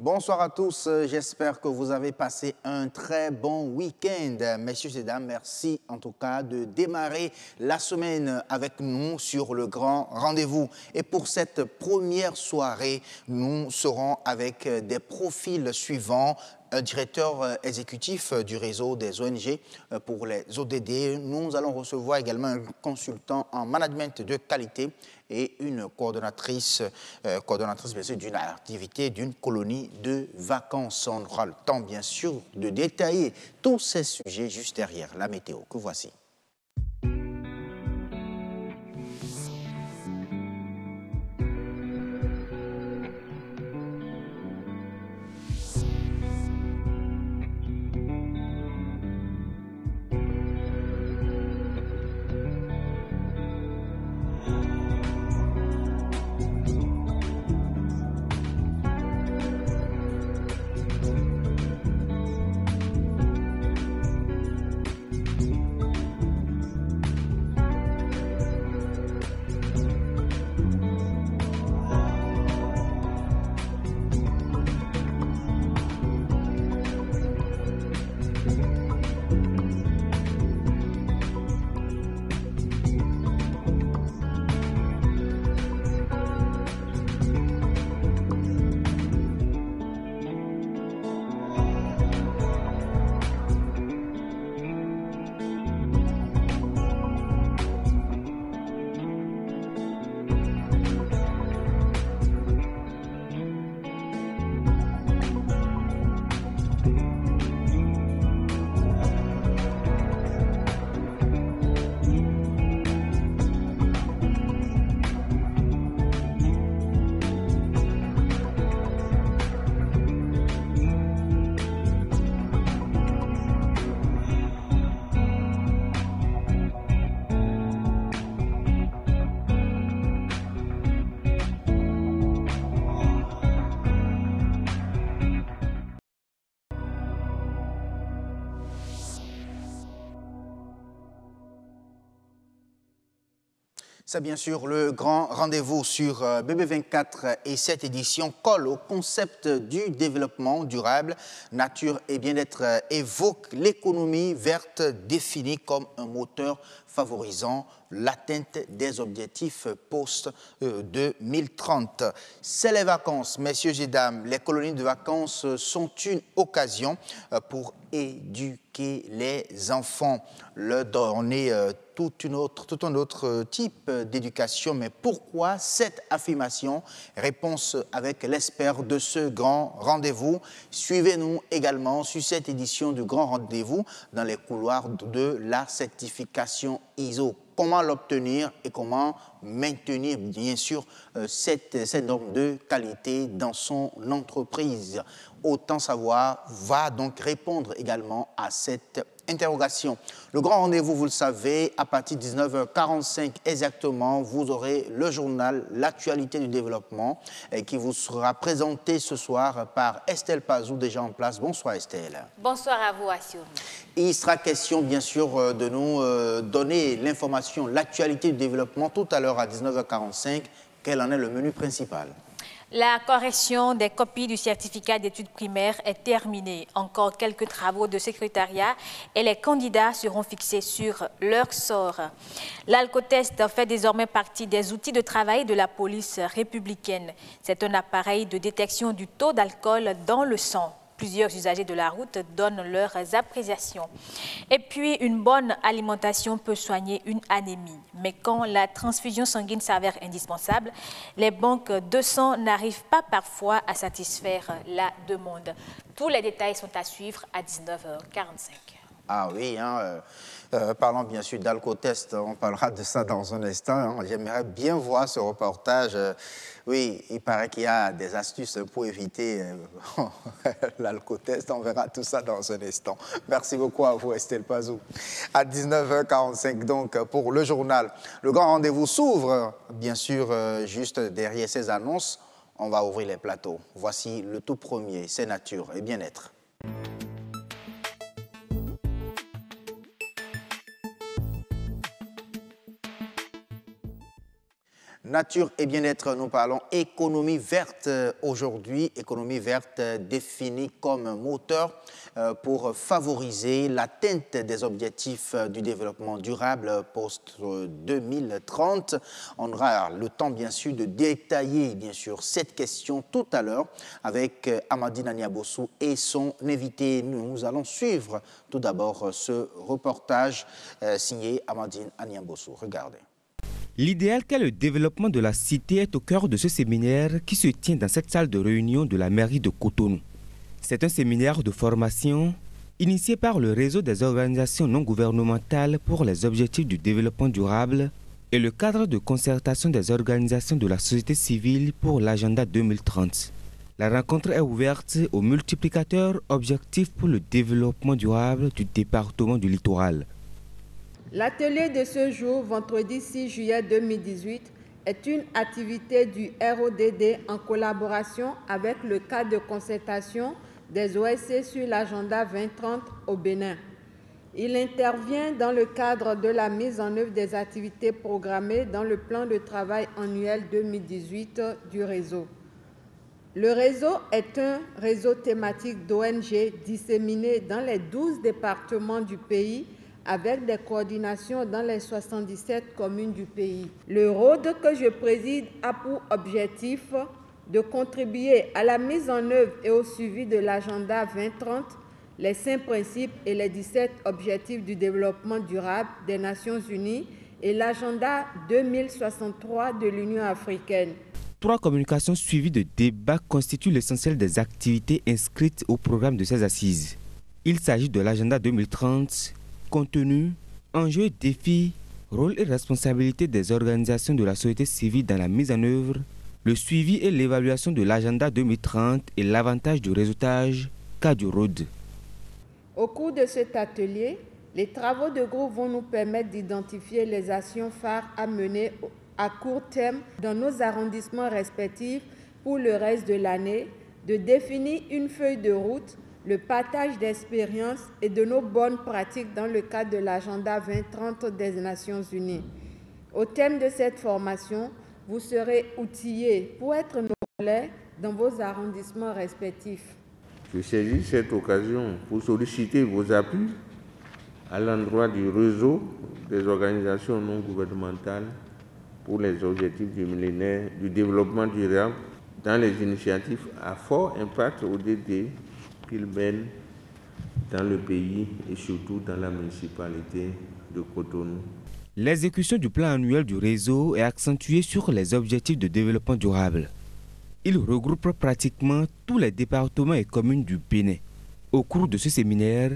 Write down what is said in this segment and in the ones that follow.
Bonsoir à tous, j'espère que vous avez passé un très bon week-end. Messieurs et dames, merci en tout cas de démarrer la semaine avec nous sur le grand rendez-vous. Et pour cette première soirée, nous serons avec des profils suivants. Directeur exécutif du réseau des ONG pour les ODD. Nous allons recevoir également un consultant en management de qualité et une coordonnatrice bien sûr, d'une activité, d'une colonie de vacances. On aura le temps, bien sûr, de détailler tous ces sujets juste derrière la météo que voici. C'est bien sûr le grand rendez-vous sur BB24 et cette édition colle au concept du développement durable. Nature et bien-être évoque l'économie verte définie comme un moteur favorisant l'atteinte des objectifs post-2030. C'est les vacances, messieurs et dames. Les colonies de vacances sont une occasion pour éduquer les enfants, leur donner tout un autre type d'éducation. Mais pourquoi cette affirmation? Réponse avec l'expert de ce grand rendez-vous. Suivez-nous également sur cette édition du grand rendez-vous dans les couloirs de la certification ISO. Comment l'obtenir et comment maintenir, bien sûr, cette norme de qualité dans son entreprise. Autant savoir va donc répondre également à cette interrogation. Le grand rendez-vous, vous le savez, à partir de 19h45 exactement, vous aurez le journal L'actualité du développement qui vous sera présenté ce soir par Estelle Pazou, déjà en place. Bonsoir Estelle. Bonsoir à vous, Assur. Il sera question, bien sûr, de nous donner l'information, l'actualité du développement tout à l'heure à 19h45. Quel en est le menu principal? La correction des copies du certificat d'études primaires est terminée. Encore quelques travaux de secrétariat et les candidats seront fixés sur leur sort. L'alcotest fait désormais partie des outils de travail de la police républicaine. C'est un appareil de détection du taux d'alcool dans le sang. Plusieurs usagers de la route donnent leurs appréciations. Et puis, une bonne alimentation peut soigner une anémie. Mais quand la transfusion sanguine s'avère indispensable, les banques de sang n'arrivent pas parfois à satisfaire la demande. Tous les détails sont à suivre à 19h45. Ah oui, parlons bien sûr d'alcotest, on parlera de ça dans un instant. J'aimerais bien voir ce reportage. Oui, il paraît qu'il y a des astuces pour éviter l'alcotest. On verra tout ça dans un instant. Merci beaucoup à vous, Estelle Pazou. À 19h45, donc, pour le journal. Le grand rendez-vous s'ouvre, bien sûr, juste derrière ces annonces. On va ouvrir les plateaux. Voici le tout premier, c'est Nature et Bien-être. nature et bien-être, nous parlons économie verte aujourd'hui. Économie verte définie comme moteur pour favoriser l'atteinte des objectifs du développement durable post-2030. On aura le temps, bien sûr, de détailler, bien sûr, cette question tout à l'heure avec Amandine Aniabossou et son invité. Nous allons suivre tout d'abord ce reportage signé Amandine Aniabossou. Regardez. L'idéal qu'est le développement de la cité est au cœur de ce séminaire qui se tient dans cette salle de réunion de la mairie de Cotonou. C'est un séminaire de formation initié par le réseau des organisations non gouvernementales pour les objectifs du développement durable et le cadre de concertation des organisations de la société civile pour l'agenda 2030. La rencontre est ouverte aux multiplicateurs objectifs pour le développement durable du département du littoral. L'atelier de ce jour, vendredi 6 juillet 2018, est une activité du RODD en collaboration avec le cadre de concertation des OSC sur l'agenda 2030 au Bénin. Il intervient dans le cadre de la mise en œuvre des activités programmées dans le plan de travail annuel 2018 du réseau. Le réseau est un réseau thématique d'ONG disséminé dans les 12 départements du pays avec des coordinations dans les 77 communes du pays. Le ROD que je préside a pour objectif de contribuer à la mise en œuvre et au suivi de l'agenda 2030, les 5 principes et les 17 objectifs du développement durable des Nations Unies et l'agenda 2063 de l'Union africaine. 3 communications suivies de débats constituent l'essentiel des activités inscrites au programme de ces assises. Il s'agit de l'agenda 2030, contenu, enjeux et défis, rôle et responsabilité des organisations de la société civile dans la mise en œuvre, le suivi et l'évaluation de l'agenda 2030 et l'avantage du réseautage, cas du ROD. Au cours de cet atelier, les travaux de groupe vont nous permettre d'identifier les actions phares à mener à court terme dans nos arrondissements respectifs pour le reste de l'année, de définir une feuille de route, le partage d'expériences et de nos bonnes pratiques dans le cadre de l'agenda 2030 des Nations Unies. Au thème de cette formation, vous serez outillés pour être nos relais dans vos arrondissements respectifs. Je saisis cette occasion pour solliciter vos appuis à l'endroit du réseau des organisations non gouvernementales pour les objectifs du millénaire du développement durable dans les initiatives à fort impact ODD qu'ils mènent dans le pays et surtout dans la municipalité de Cotonou. L'exécution du plan annuel du réseau est accentuée sur les objectifs de développement durable. Il regroupe pratiquement tous les départements et communes du Bénin. Au cours de ce séminaire,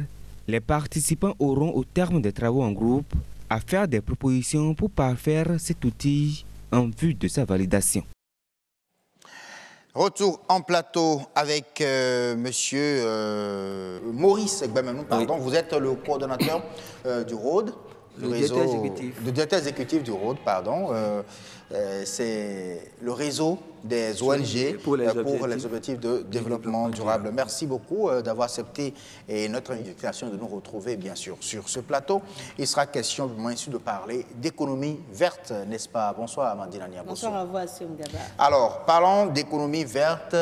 les participants auront au terme des travaux en groupe à faire des propositions pour parfaire cet outil en vue de sa validation. Retour en plateau avec monsieur Maurice Gbamenou, pardon. Oui. Vous êtes le coordonnateur du ROD, le réseau directeur exécutif du ROD, pardon. C'est le réseau des ONG pour les objectifs de développement durable. Merci beaucoup d'avoir accepté notre invitation de nous retrouver, bien sûr, sur ce plateau. Il sera question, bien sûr, de parler d'économie verte, n'est-ce pas? Bonsoir, Amandine Aniabossou. Bonsoir à vous, Assou Mgaba. Alors, parlons d'économie verte.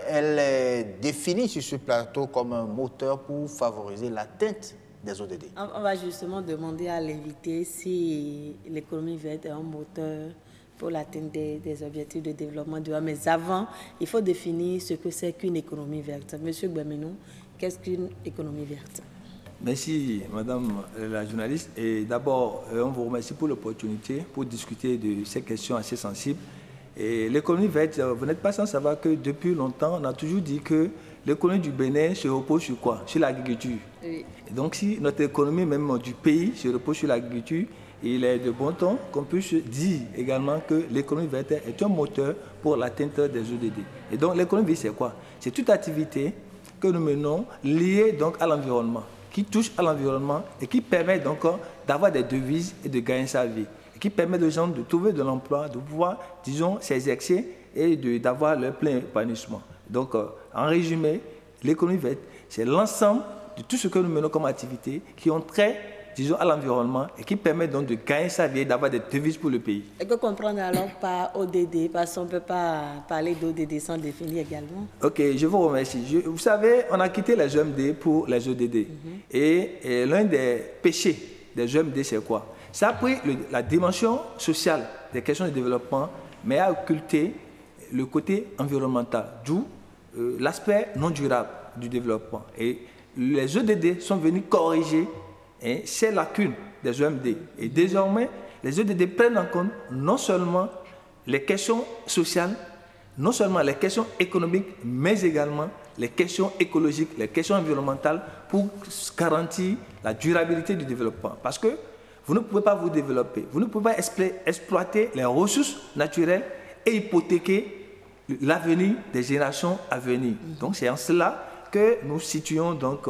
Elle est définie sur ce plateau comme un moteur pour favoriser l'atteinte des ODD. On va justement demander à l'invité si l'économie verte est un moteur pour l'atteinte des objectifs de développement durable. Mais avant, il faut définir ce que c'est qu'une économie verte. Monsieur Gbamenou, qu'est-ce qu'une économie verte? Merci, madame la journaliste. Et d'abord, on vous remercie pour l'opportunité pour discuter de ces questions assez sensibles. Et l'économie verte, vous n'êtes pas sans savoir que depuis longtemps, on a toujours dit que l'économie du Bénin se repose sur quoi? Sur l'agriculture. Oui. Et donc, si notre économie, même du pays, se repose sur l'agriculture, il est de bon ton qu'on puisse dire également que l'économie verte est un moteur pour l'atteinte des ODD. Et donc, l'économie verte, c'est quoi? C'est toute activité que nous menons liée donc à l'environnement, qui touche à l'environnement et qui permet donc d'avoir des devises et de gagner sa vie, et qui permet aux gens de trouver de l'emploi, de pouvoir, disons, s'exercer et d'avoir leur plein épanouissement. Donc, en résumé, l'économie verte, c'est l'ensemble de tout ce que nous menons comme activité qui ont trait disons, à l'environnement et qui permet donc de gagner sa vie et d'avoir des devises pour le pays. Et que comprendre alors par ODD, parce qu'on ne peut pas parler d'ODD sans définir également. Ok, je vous remercie. Vous savez, on a quitté les EMD pour les ODD. Et l'un des péchés des EMD, c'est quoi? Ça a pris la dimension sociale des questions de développement, mais a occulté le côté environnemental, d'où l'aspect non durable du développement. Et les EDD sont venus corriger ces lacunes des EMD. Et désormais, les EDD prennent en compte non seulement les questions sociales, non seulement les questions économiques, mais également les questions écologiques, les questions environnementales pour garantir la durabilité du développement. Parce que vous ne pouvez pas vous développer, vous ne pouvez pas exploiter les ressources naturelles et hypothéquer l'avenir des générations à venir. Donc c'est en cela que nous situons donc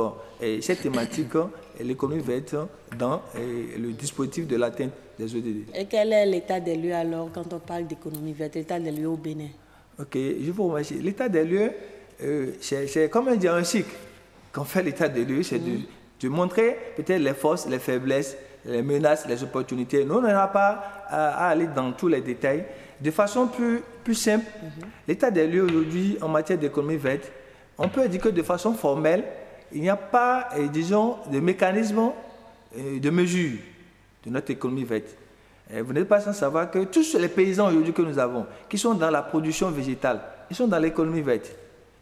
cette thématique, l'économie verte, dans le dispositif de l'atteinte des ODD. Et quel est l'état des lieux alors quand on parle d'économie verte, l'état des lieux au Bénin? Ok, je vous remercie. L'état des lieux, c'est comme un diagnostic. Quand on fait l'état des lieux, c'est de montrer peut-être les forces, les faiblesses, les menaces, les opportunités. Nous, on n'aura pas à aller dans tous les détails. De façon plus simple, l'état des lieux aujourd'hui en matière d'économie verte, on peut dire que de façon formelle, il n'y a pas, disons, de mécanisme de mesure de notre économie verte. Vous n'êtes pas sans savoir que tous les paysans aujourd'hui que nous avons, qui sont dans la production végétale, ils sont dans l'économie verte,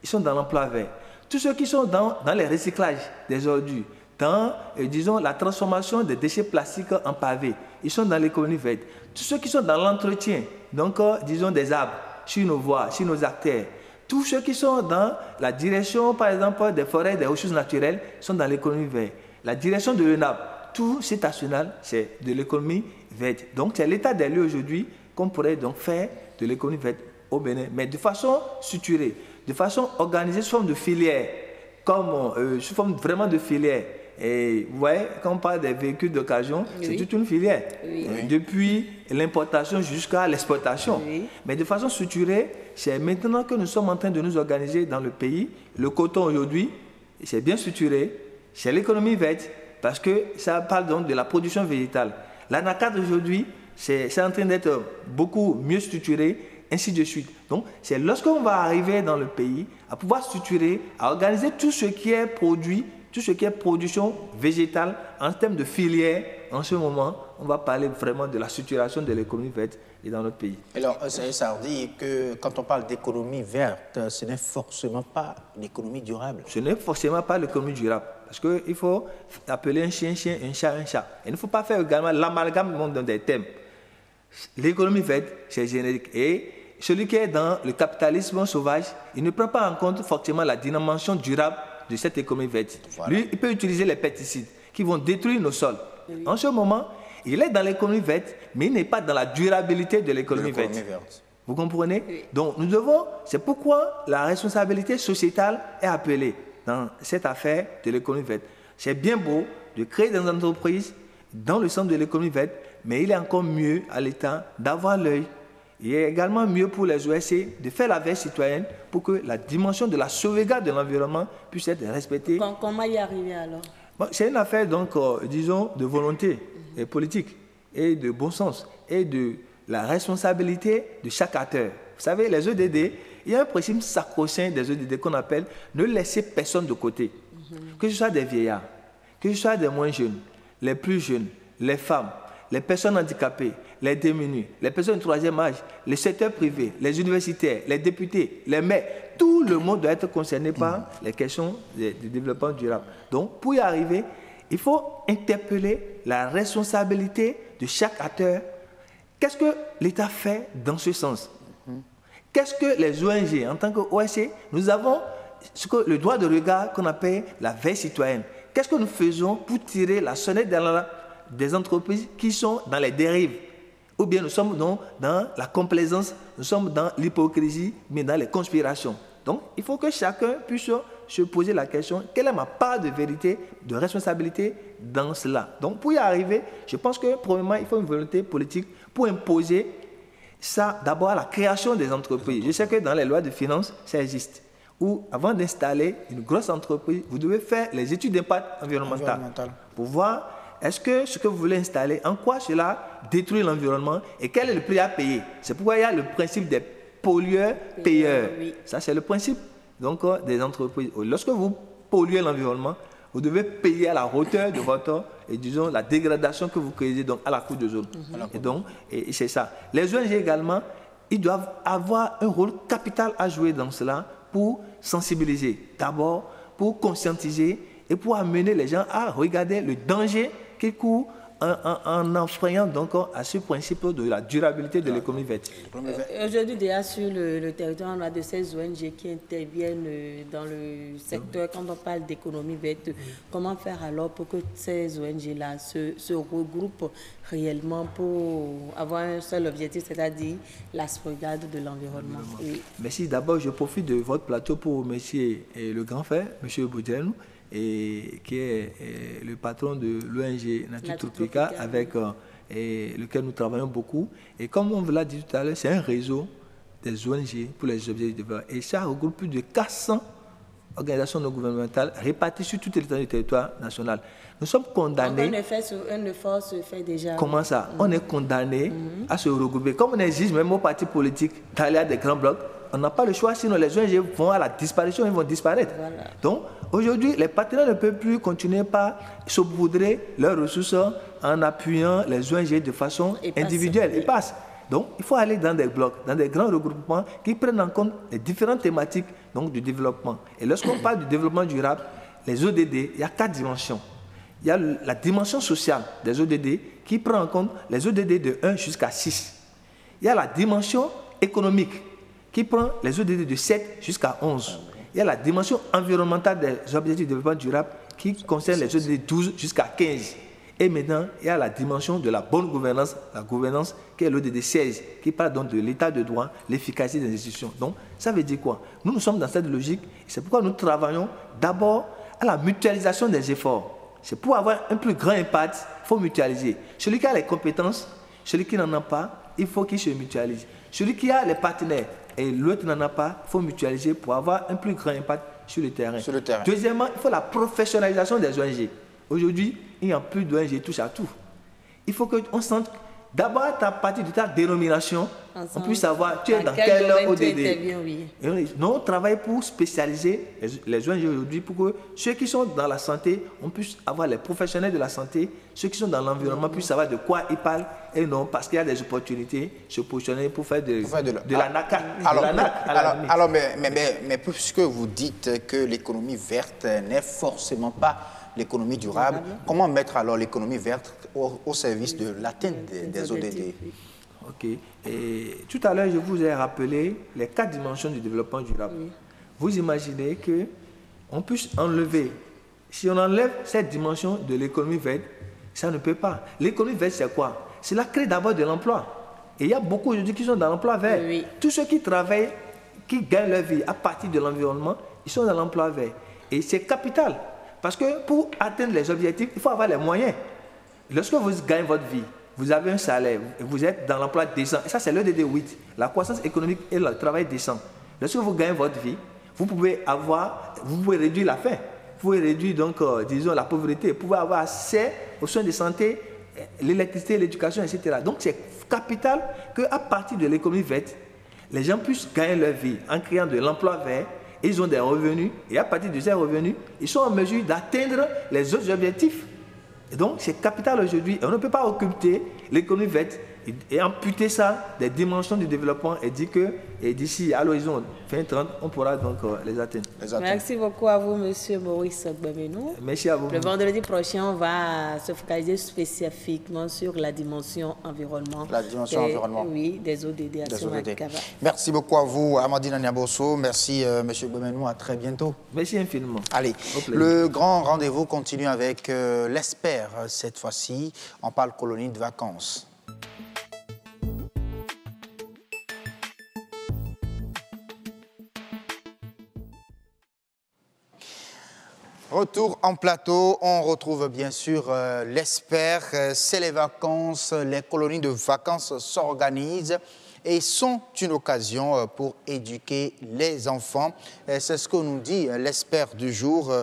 ils sont dans l'emploi vert. Tous ceux qui sont dans les recyclages des ordures, dans, disons, la transformation des déchets plastiques en pavés, ils sont dans l'économie verte. Tous ceux qui sont dans l'entretien, donc, disons, des arbres, sur nos voies, sur nos artères, tous ceux qui sont dans la direction, par exemple, des forêts, des ressources naturelles, sont dans l'économie verte. La direction de l'ENAP, tout cet arsenal, c'est de l'économie verte. Donc, c'est l'état des lieux aujourd'hui qu'on pourrait donc faire de l'économie verte au Bénin, mais de façon structurée, de façon organisée sous forme de filière, sous forme vraiment de filière. Et vous voyez, quand on parle des véhicules d'occasion, c'est toute une filière, depuis l'importation jusqu'à l'exportation. Mais de façon structurée, c'est maintenant que nous sommes en train de nous organiser dans le pays. Le coton aujourd'hui, c'est bien structuré, c'est l'économie verte, parce que ça parle donc de la production végétale. L'anacate aujourd'hui, c'est en train d'être beaucoup mieux structuré, ainsi de suite. Donc, c'est lorsqu'on va arriver dans le pays à pouvoir structurer, à organiser tout ce qui est produit, tout ce qui est production végétale en termes de filière. En ce moment, on va parler vraiment de la structuration de l'économie verte et dans notre pays. Alors, ça veut dire que quand on parle d'économie verte, ce n'est forcément pas l'économie durable. Ce n'est forcément pas l'économie durable. Parce qu'il faut appeler un chien, un chat, un chat. Il ne faut pas faire également l'amalgame dans des thèmes. L'économie verte, c'est générique. Et celui qui est dans le capitalisme sauvage, il ne prend pas en compte forcément la dimension durable de cette économie verte. Voilà. Lui, il peut utiliser les pesticides qui vont détruire nos sols. En ce moment, il est dans l'économie verte, mais il n'est pas dans la durabilité de l'économie verte. Vous comprenez? Donc, nous devons, c'est pourquoi la responsabilité sociétale est appelée dans cette affaire de l'économie verte. C'est bien beau de créer des entreprises dans le centre de l'économie verte, mais il est encore mieux à l'État d'avoir l'œil. Il est également mieux pour les OSC de faire la veille citoyenne pour que la dimension de la sauvegarde de l'environnement puisse être respectée. Comment y arriver alors? C'est une affaire, donc, disons, de volonté politique et de bon sens et de la responsabilité de chaque acteur. Vous savez, les EDD, il y a un principe sacro-saint des EDD qu'on appelle ne laisser personne de côté. Que ce soit des vieillards, que ce soit des moins jeunes, les plus jeunes, les femmes, les personnes handicapées, les démunis, les personnes du troisième âge, les secteurs privés, les universitaires, les députés, les maires, tout le monde doit être concerné par les questions du développement durable. Donc, pour y arriver, il faut interpeller la responsabilité de chaque acteur. Qu'est-ce que l'État fait dans ce sens? Qu'est-ce que les ONG, en tant qu'OSC, nous avons le droit de regard qu'on appelle la veille citoyenne. Qu'est-ce que nous faisons pour tirer la sonnette des entreprises qui sont dans les dérives? Ou bien nous sommes dans la complaisance, nous sommes dans l'hypocrisie, mais dans les conspirations. Donc, il faut que chacun puisse se poser la question, quelle est ma part de vérité, de responsabilité dans cela? Donc, pour y arriver, je pense que, premièrement, il faut une volonté politique pour imposer ça, d'abord, à la création des entreprises. Je sais que dans les lois de finances, ça existe. Où, avant d'installer une grosse entreprise, vous devez faire les études d'impact environnemental pour voir est-ce que ce que vous voulez installer, en quoi cela détruit l'environnement et quel est le prix à payer? C'est pourquoi il y a le principe des pollueurs-payeurs. Oui. Ça, c'est le principe donc, des entreprises. Lorsque vous polluez l'environnement, vous devez payer à la hauteur de votre, et disons, la dégradation que vous créez donc, à la couche de zone. Et donc, c'est ça. Les ONG également, ils doivent avoir un rôle capital à jouer dans cela pour sensibiliser. D'abord, pour conscientiser et pour amener les gens à regarder le danger qu'ils courent en enfreignant donc à ce principe de la durabilité de l'économie verte. Aujourd'hui, déjà sur le territoire, on a de ces ONG qui interviennent dans le secteur. Quand on parle d'économie verte, comment faire alors pour que ces ONG-là se regroupent réellement pour avoir un seul objectif, c'est-à-dire la sauvegarde de l'environnement? Oui. Merci. D'abord, je profite de votre plateau pour remercier le grand frère, M. Boudjenou, et qui est le patron de l'ONG Nature Tropica, avec lequel nous travaillons beaucoup. Et comme on vous l'a dit tout à l'heure, c'est un réseau des ONG pour les objectifs de développement. Et ça regroupe plus de 400 organisations non gouvernementales réparties sur tout le territoire national. Nous sommes condamnés... Donc un effort se fait déjà. Comment ça? On est condamnés à se regrouper. Comme on exige même aux partis politiques d'aller à des grands blocs, on n'a pas le choix, sinon les ONG vont à la disparition, ils vont disparaître. Voilà. Donc, aujourd'hui, les partenaires ne peuvent plus continuer par saupoudrer leurs ressources en appuyant les ONG de façon individuelle. Ils passent. Donc, il faut aller dans des blocs, dans des grands regroupements qui prennent en compte les différentes thématiques donc, du développement. Et lorsqu'on parle du développement durable, les ODD, il y a 4 dimensions. Il y a la dimension sociale des ODD qui prend en compte les ODD de 1 jusqu'à 6. Il y a la dimension économique qui prend les ODD de 7 jusqu'à 11. Il y a la dimension environnementale des objectifs de développement durable qui concerne les ODD 12 jusqu'à 15. Et maintenant, il y a la dimension de la bonne gouvernance, la gouvernance qui est l'ODD 16, qui parle donc de l'état de droit, l'efficacité des institutions. Donc, ça veut dire quoi? Nous sommes dans cette logique, c'est pourquoi nous travaillons d'abord à la mutualisation des efforts. C'est pour avoir un plus grand impact, il faut mutualiser. Celui qui a les compétences, celui qui n'en a pas, il faut qu'il se mutualise. Celui qui a les partenaires et l'autre n'en a pas, il faut mutualiser pour avoir un plus grand impact sur le terrain. Deuxièmement, il faut la professionnalisation des ONG. Aujourd'hui, il n'y a plus d'ONG touche à tout. Il faut qu'on sente, d'abord à partir de ta dénomination, on puisse savoir tu es dans quel ODD. Nous, on travaille pour spécialiser les ONG aujourd'hui pour que ceux qui sont dans la santé, on puisse avoir les professionnels de la santé, ceux qui sont dans l'environnement puissent savoir de quoi ils parlent et non parce qu'il y a des opportunités, se positionner pour faire de la NACA. Alors, mais puisque vous dites que l'économie verte n'est forcément pas l'économie durable, comment mettre alors l'économie verte au service de l'atteinte des ODD? Ok. Et tout à l'heure, je vous ai rappelé les 4 dimensions du développement durable. Oui. Vous imaginez qu'on puisse enlever, si on enlève cette dimension de l'économie verte, ça ne peut pas. L'économie verte, c'est quoi? Cela crée d'abord de l'emploi. Et il y a beaucoup aujourd'hui qui sont dans l'emploi vert. Oui. Tous ceux qui travaillent, qui gagnent leur vie à partir de l'environnement, ils sont dans l'emploi vert. Et c'est capital. Parce que pour atteindre les objectifs, il faut avoir les moyens. Lorsque vous gagnez votre vie, vous avez un salaire, vous êtes dans l'emploi décent. Et ça, c'est l'ODD 8, la croissance économique et le travail décent. Lorsque vous gagnez votre vie, vous pouvez réduire la faim, vous pouvez réduire donc, disons, la pauvreté, vous pouvez avoir accès aux soins de santé, l'électricité, l'éducation, etc. Donc, c'est capital qu'à partir de l'économie verte, les gens puissent gagner leur vie en créant de l'emploi vert. Ils ont des revenus et à partir de ces revenus, ils sont en mesure d'atteindre les autres objectifs. Et donc, c'est capital aujourd'hui. On ne peut pas occulter l'économie verte et amputer ça des dimensions du développement et dire que d'ici à l'horizon 2030, on pourra donc les atteindre. Merci beaucoup à vous, M. Maurice Gbemenou. Merci à vous. Le vendredi prochain, on va se focaliser spécifiquement sur la dimension environnement. La dimension environnement. Oui, des ODD. Merci beaucoup à vous, Amandine Niabosso. Merci, M. Gbemenou. À très bientôt. Merci infiniment. Allez, le grand rendez-vous continue avec l'ESPER. Cette fois-ci, on parle colonie de vacances. Retour en plateau, on retrouve bien sûr l'ESPER, c'est les vacances, les colonies de vacances s'organisent et sont une occasion pour éduquer les enfants. C'est ce que nous dit l'expert du jour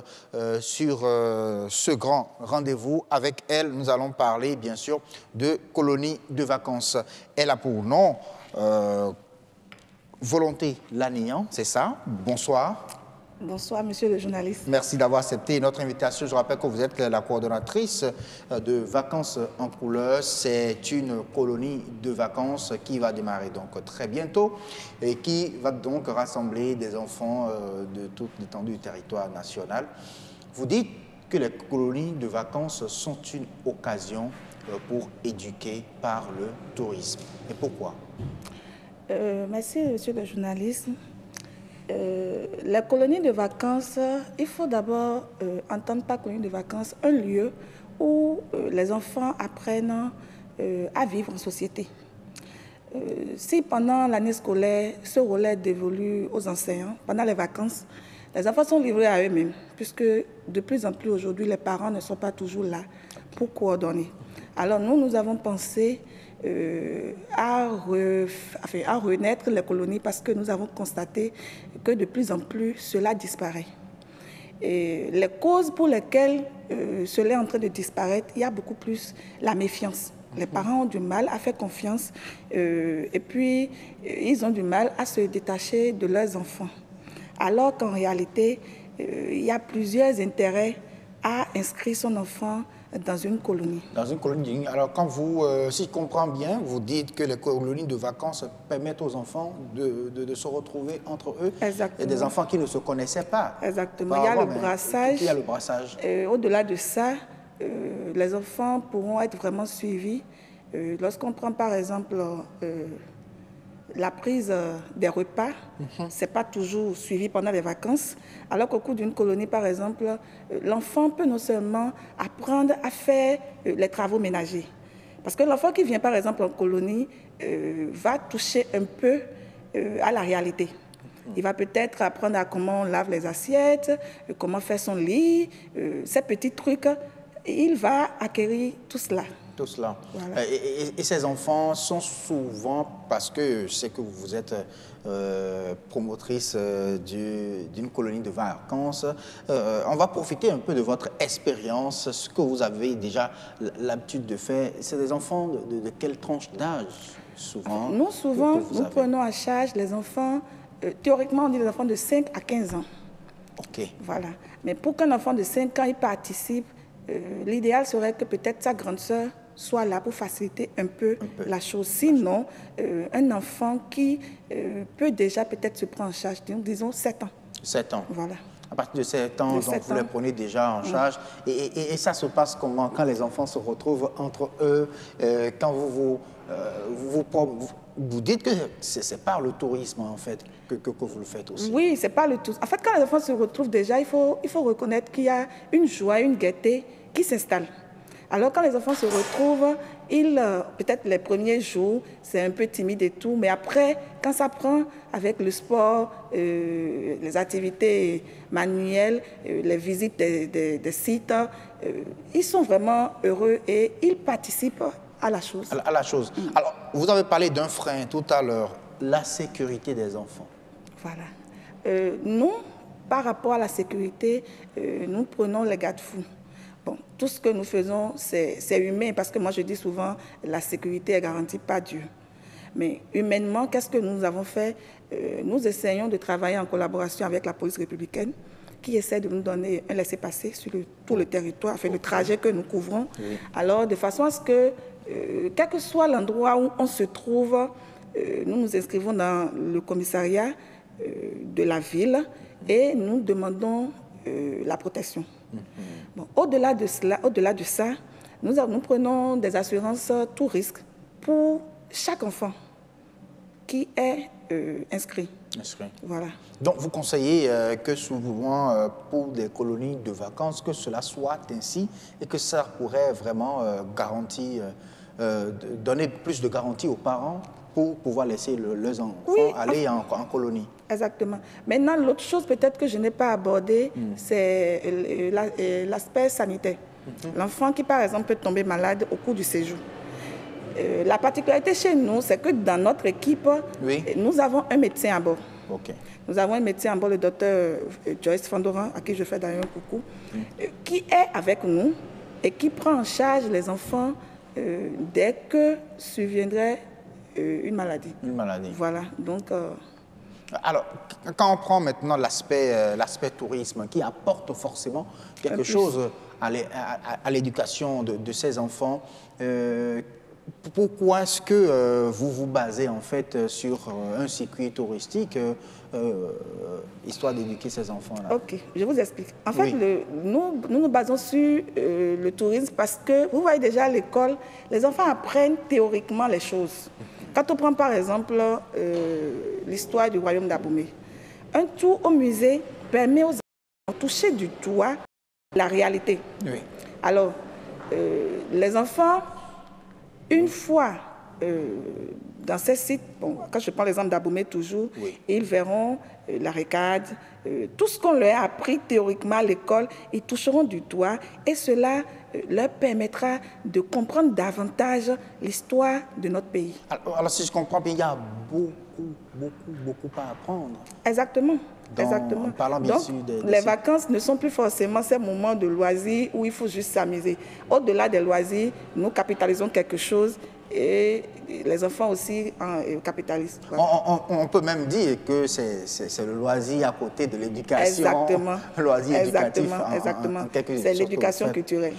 sur ce grand rendez-vous. Avec elle, nous allons parler bien sûr de colonies de vacances. Elle a pour nom Volonté Lannigan, c'est ça? Bonsoir. Bonsoir, monsieur le journaliste. Merci d'avoir accepté notre invitation. Je rappelle que vous êtes la coordonnatrice de Vacances en couleur. C'est une colonie de vacances qui va démarrer donc très bientôt et qui va donc rassembler des enfants de toute l'étendue du territoire national. Vous dites que les colonies de vacances sont une occasion pour éduquer par le tourisme. Et pourquoi? Merci, monsieur le journaliste. La colonie de vacances, il faut d'abord entendre par colonie de vacances un lieu où les enfants apprennent à vivre en société. Si pendant l'année scolaire, ce rôle est dévolu aux enseignants, pendant les vacances, les enfants sont livrés à eux-mêmes, puisque de plus en plus aujourd'hui, les parents ne sont pas toujours là pour coordonner. Alors nous avons pensé à renaître les colonies parce que nous avons constaté que de plus en plus cela disparaît. Et les causes pour lesquelles cela est en train de disparaître, il y a beaucoup plus la méfiance. Les parents ont du mal à faire confiance et puis ils ont du mal à se détacher de leurs enfants. Alors qu'en réalité, il y a plusieurs intérêts à inscrire son enfant dans une colonie. Dans une colonie. Alors, quand vous, si je comprends bien, vous dites que les colonies de vacances permettent aux enfants de se retrouver entre eux. Exactement. Et des enfants qui ne se connaissaient pas. Exactement. Il y a le brassage. Il y a le brassage. Au-delà de ça, les enfants pourront être vraiment suivis. Lorsqu'on prend par exemple la prise des repas, ce n'est pas toujours suivi pendant les vacances, alors qu'au cours d'une colonie, par exemple, l'enfant peut non seulement apprendre à faire les travaux ménagers, parce que l'enfant qui vient par exemple en colonie va toucher un peu à la réalité. Il va peut-être apprendre à comment on lave les assiettes, comment faire son lit, ces petits trucs, il va acquérir tout cela. Tout cela. Voilà. Et ces enfants sont souvent, parce que je sais que vous êtes promotrice d'une colonie de vacances, on va profiter un peu de votre expérience, ce que vous avez l'habitude de faire. C'est des enfants de quelle tranche d'âge souvent? Nous, nous prenons en charge les enfants, théoriquement on dit les enfants de 5 à 15 ans. Ok. Voilà. Mais pour qu'un enfant de 5 ans il participe, l'idéal serait que peut-être sa grande sœur soit là pour faciliter un peu la chose. Sinon, un enfant qui peut déjà peut-être se prendre en charge, disons 7 ans. 7 ans. Voilà. À partir de 7 ans, donc vous les prenez déjà en charge. Et ça se passe comment quand les enfants se retrouvent entre eux, quand vous dites que c'est par le tourisme en fait que vous le faites aussi. Oui, c'est par le tourisme. En fait, quand les enfants se retrouvent déjà, il faut reconnaître qu'il y a une joie, une gaieté qui s'installe. Alors quand les enfants se retrouvent, peut-être les premiers jours, c'est un peu timide et tout, mais après, quand ça prend avec le sport, les activités manuelles, les visites des sites, ils sont vraiment heureux et ils participent à la chose. À la chose. Alors, vous avez parlé d'un frein tout à l'heure, la sécurité des enfants. Voilà. Nous, par rapport à la sécurité, nous prenons les garde-fous. Bon, tout ce que nous faisons, c'est humain, parce que moi je dis souvent, la sécurité est garantie par Dieu. Mais humainement, qu'est-ce que nous avons fait? Nous essayons de travailler en collaboration avec la police républicaine, qui essaie de nous donner un laissez-passer sur tout le territoire, enfin le trajet que nous couvrons. Oui. Alors, de façon à ce que, quel que soit l'endroit où on se trouve, nous nous inscrivons dans le commissariat de la ville et nous demandons la protection. Bon, au-delà de ça, nous prenons des assurances tout risque pour chaque enfant qui est inscrit. Voilà. Donc, vous conseillez que souvent, pour des colonies de vacances, que cela soit ainsi et que ça pourrait vraiment donner plus de garanties aux parents pour pouvoir laisser leurs enfants aller en colonie. Exactement. Maintenant, l'autre chose peut-être que je n'ai pas abordée, c'est l'aspect sanitaire. L'enfant qui, par exemple, peut tomber malade au cours du séjour. La particularité chez nous, c'est que dans notre équipe, nous avons un médecin à bord. Nous avons un médecin à bord, le docteur Joyce Fandoran, à qui je fais d'ailleurs un coucou, qui est avec nous et qui prend en charge les enfants dès que surviendrait une maladie. Une maladie. Voilà, donc... Alors, quand on prend maintenant l'aspect tourisme, qui apporte forcément quelque chose à l'éducation de ces enfants, pourquoi est-ce que vous vous basez en fait sur un circuit touristique, histoire d'éduquer ces enfants-là? Ok, je vous explique. En fait, nous nous basons sur le tourisme parce que, vous voyez déjà à l'école, les enfants apprennent théoriquement les choses. Quand on prend par exemple l'histoire du royaume d'Abomey, un tour au musée permet aux enfants de toucher du doigt la réalité. Oui. Alors, les enfants, une fois dans ces sites, bon, quand je prends l'exemple d'Abomey toujours, ils verront la récade, tout ce qu'on leur a appris théoriquement à l'école, ils toucheront du doigt et cela leur permettra de comprendre davantage l'histoire de notre pays. Alors si je comprends bien, il y a beaucoup à apprendre. Exactement. Exactement. Donc, les vacances ne sont plus forcément ces moments de loisirs où il faut juste s'amuser. Au-delà des loisirs, nous capitalisons quelque chose et les enfants aussi capitalisent. Voilà. On peut même dire que c'est le loisir à côté de l'éducation. Exactement. Le loisir éducatif. Exactement. C'est l'éducation culturelle.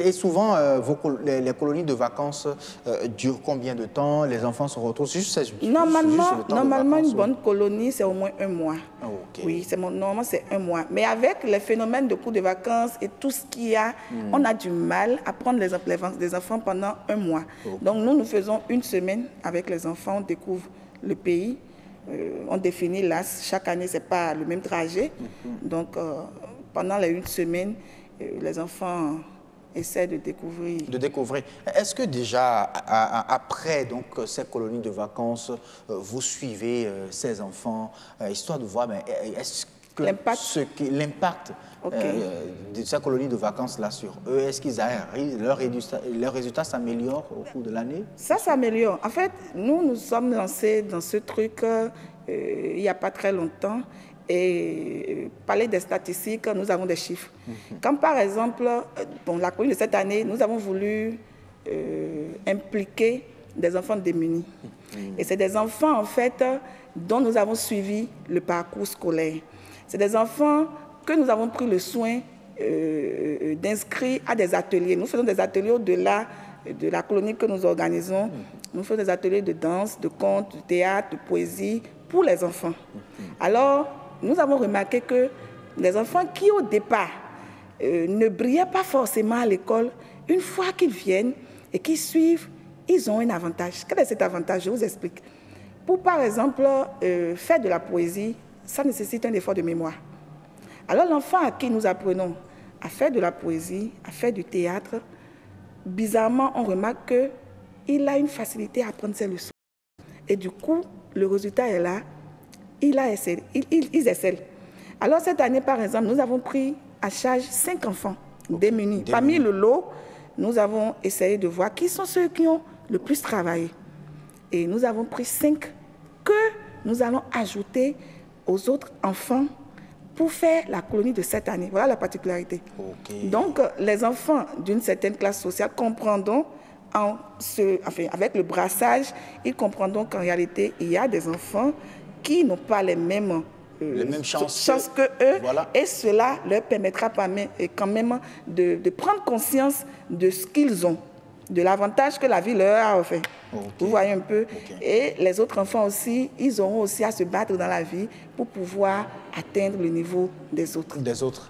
Et souvent, les colonies de vacances durent combien de temps? Les enfants se retrouvent juste Normalement, une bonne colonie, c'est au moins 1 mois. Oui, normalement, c'est 1 mois. Mais avec les phénomènes de cours de vacances et tout ce qu'il y a, on a du mal à prendre les enfants pendant 1 mois. Donc, nous faisons 1 semaine avec les enfants, on découvre le pays, on définit l'AS. Chaque année, ce n'est pas le même trajet. Donc, pendant les 1 semaine, les enfants essaient de découvrir. Est-ce que déjà, après donc, ces colonies de vacances, vous suivez ces enfants, histoire de voir est-ce que l'impact de ces colonies de vacances-là sur eux, est-ce qu'ils arrivent, leurs résultats s'améliorent au cours de l'année? Ça s'améliore. En fait, nous sommes lancés dans ce truc il n'y a pas très longtemps. Et parler des statistiques, nous avons des chiffres. Comme par exemple, la colonie de cette année, nous avons voulu impliquer des enfants démunis. Et c'est des enfants, en fait, dont nous avons suivi le parcours scolaire. C'est des enfants que nous avons pris le soin d'inscrire à des ateliers. Nous faisons des ateliers au-delà de la colonie que nous organisons. Nous faisons des ateliers de danse, de conte, de théâtre, de poésie pour les enfants. Alors, nous avons remarqué que les enfants qui, au départ, ne brillaient pas forcément à l'école, une fois qu'ils viennent et qu'ils suivent, ils ont un avantage. Quel est cet avantage? Je vous explique. Pour, par exemple, faire de la poésie, ça nécessite un effort de mémoire. Alors, l'enfant à qui nous apprenons à faire de la poésie, à faire du théâtre, bizarrement, on remarque qu'il a une facilité à apprendre ses leçons. Et du coup, le résultat est là. Ils excellent. Alors, cette année, par exemple, nous avons pris à charge 5 enfants démunis. Parmi le lot, nous avons essayé de voir qui sont ceux qui ont le plus travaillé. Et nous avons pris 5 que nous allons ajouter aux autres enfants pour faire la colonie de cette année. Voilà la particularité. Donc, les enfants d'une certaine classe sociale comprendront, avec le brassage, ils comprendront qu'en réalité, il y a des enfants qui n'ont pas les mêmes chances que eux, et cela leur permettra quand même de prendre conscience de ce qu'ils ont, de l'avantage que la vie leur a offert. Vous voyez un peu. Et les autres enfants aussi, ils auront aussi à se battre dans la vie pour pouvoir atteindre le niveau des autres.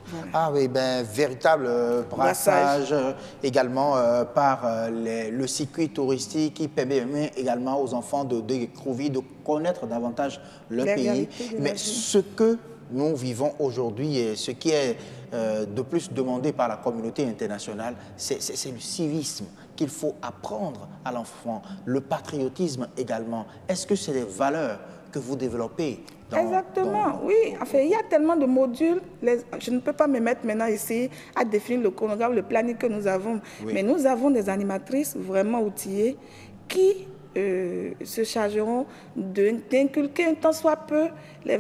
Voilà. Ah oui, véritable brassage également par le circuit touristique qui permet également aux enfants de découvrir, de connaître davantage leur pays. Mais ce que nous vivons aujourd'hui et ce qui est de plus demandé par la communauté internationale, c'est le civisme qu'il faut apprendre à l'enfant, le patriotisme également. Est-ce que c'est des valeurs que vous développez Exactement, oui. Enfin, il y a tellement de modules. Je ne peux pas me mettre maintenant ici à définir le chronogramme, le planning que nous avons. Oui. Mais nous avons des animatrices vraiment outillées qui se chargeront d'inculquer un tant soit peu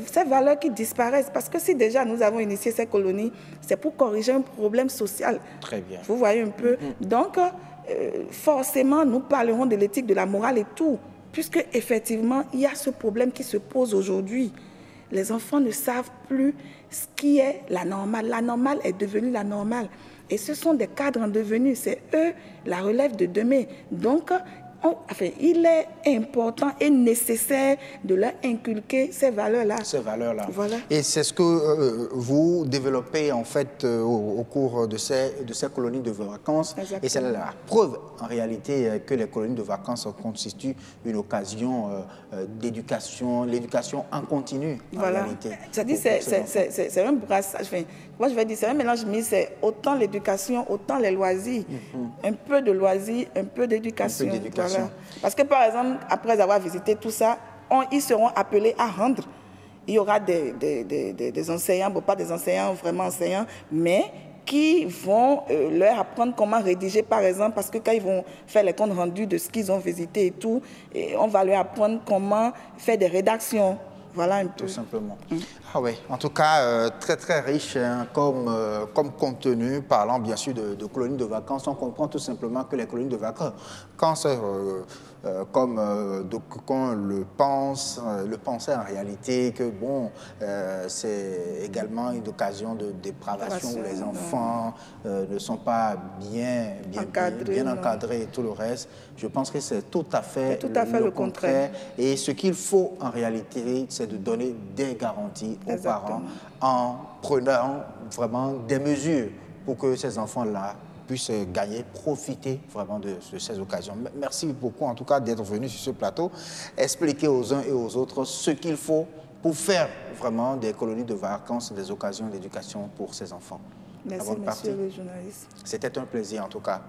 ces valeurs qui disparaissent. Parce que si déjà nous avons initié ces colonies, c'est pour corriger un problème social. Très bien. Vous voyez un peu. Donc, forcément, nous parlerons de l'éthique, de la morale et tout. Puisque effectivement, il y a ce problème qui se pose aujourd'hui. Les enfants ne savent plus ce qui est la normale. La normale est devenue la normale. Et ce sont des cadres en devenus. C'est eux la relève de demain. Donc, il est important et nécessaire de leur inculquer ces valeurs-là. Ces valeurs-là. Voilà. Et c'est ce que vous développez en fait au cours de ces colonies de vacances. Exactement. Et c'est la preuve en réalité que les colonies de vacances constituent une occasion d'éducation, l'éducation en continu en réalité. C'est-à-dire c'est un brassage. Enfin, moi je vais dire c'est un mélange, mais c'est autant l'éducation, autant les loisirs. Un peu de loisirs, un peu d'éducation. Voilà. Parce que par exemple, après avoir visité tout ça, ils seront appelés à rendre. Il y aura des enseignants, bon, pas des enseignants vraiment enseignants, mais qui vont leur apprendre comment rédiger, par exemple, parce que quand ils vont faire les comptes rendus de ce qu'ils ont visité et tout, et on va leur apprendre comment faire des rédactions. Voilà un peu. Tout simplement. Ah oui, en tout cas, très très riche hein, comme contenu, parlant bien sûr de colonies de vacances. On comprend tout simplement que les colonies de vacances, comme d'aucuns le pensaient en réalité, que bon, c'est également une occasion de dépravation où les enfants ne sont pas bien encadrés et tout le reste. Je pense que c'est tout à fait le contraire. Et ce qu'il faut en réalité, c'est de donner des garanties aux parents en prenant vraiment des mesures pour que ces enfants-là puissent gagner, profiter vraiment de ces occasions. Merci beaucoup en tout cas d'être venu sur ce plateau, expliquer aux uns et aux autres ce qu'il faut pour faire vraiment des colonies de vacances, des occasions d'éducation pour ces enfants. Merci, monsieur le journaliste. C'était un plaisir, en tout cas,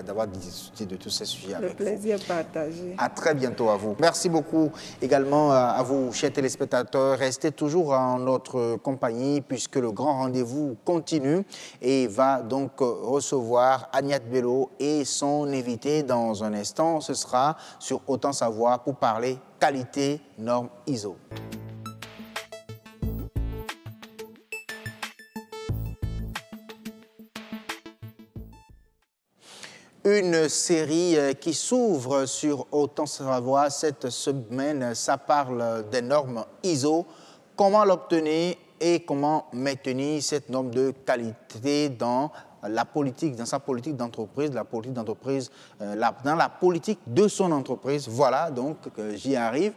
d'avoir discuté de tous ces sujets avec vous. Le plaisir partagé. À très bientôt à vous. Merci beaucoup également à vous, chers téléspectateurs. Restez toujours en notre compagnie puisque le grand rendez-vous continue et va donc recevoir Agnès Bello et son invité dans un instant. Ce sera sur Autant Savoir pour parler qualité, normes ISO. Une série qui s'ouvre sur Autant Savoir cette semaine, ça parle des normes ISO, comment l'obtenir et comment maintenir cette norme de qualité dans la politique, dans sa politique d'entreprise, dans la politique de son entreprise. Voilà, donc j'y arrive.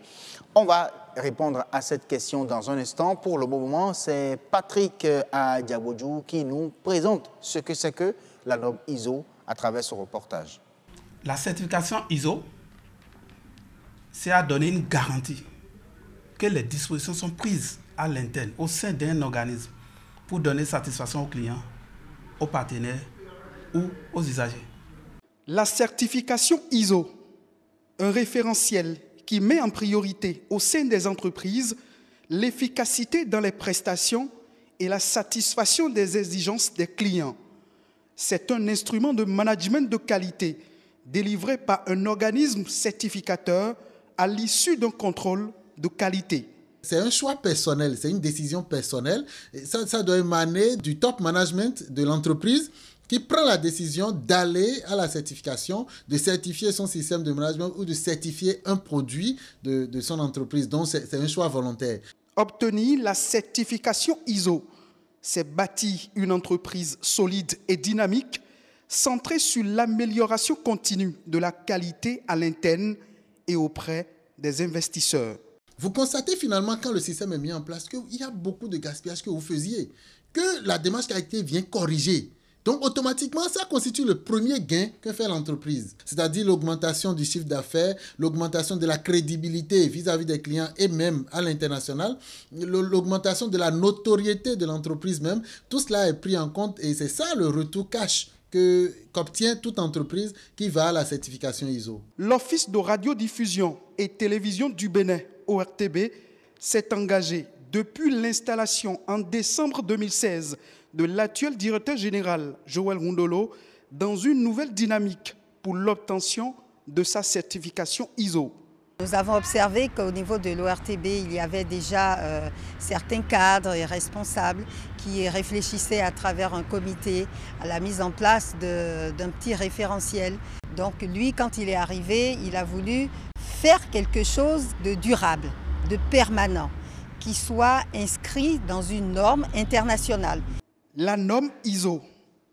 On va répondre à cette question dans un instant. Pour le moment, c'est Patrick Adiabodjou qui nous présente ce que c'est que la norme ISO à travers ce reportage. La certification ISO, c'est à donner une garantie que les dispositions sont prises à l'interne, au sein d'un organisme, pour donner satisfaction aux clients, aux partenaires ou aux usagers. La certification ISO, un référentiel qui met en priorité au sein des entreprises l'efficacité dans les prestations et la satisfaction des exigences des clients. C'est un instrument de management de qualité délivré par un organisme certificateur à l'issue d'un contrôle de qualité. C'est un choix personnel, c'est une décision personnelle. Et ça doit émaner du top management de l'entreprise qui prend la décision d'aller à la certification, de certifier son système de management ou de certifier un produit de son entreprise. Donc, c'est un choix volontaire. Obtenir la certification ISO, c'est bâtir une entreprise solide et dynamique, centrée sur l'amélioration continue de la qualité à l'interne et auprès des investisseurs. Vous constatez finalement, quand le système est mis en place, qu'il y a beaucoup de gaspillage que vous faisiez, que la démarche qualité vient corriger. Donc, automatiquement, ça constitue le premier gain que fait l'entreprise, c'est-à-dire l'augmentation du chiffre d'affaires, l'augmentation de la crédibilité vis-à-vis des clients et même à l'international, l'augmentation de la notoriété de l'entreprise même. Tout cela est pris en compte et c'est ça le retour cash qu'obtient toute entreprise qui va à la certification ISO. L'Office de radiodiffusion et télévision du Bénin, ORTB, s'est engagé depuis l'installation en décembre 2016 de l'actuel directeur général Joël Rundolo dans une nouvelle dynamique pour l'obtention de sa certification ISO. Nous avons observé qu'au niveau de l'ORTB, il y avait déjà certains cadres et responsables qui réfléchissaient à travers un comité à la mise en place d'un petit référentiel. Donc lui, quand il est arrivé, il a voulu faire quelque chose de durable, de permanent, qui soit inscrit dans une norme internationale. La norme ISO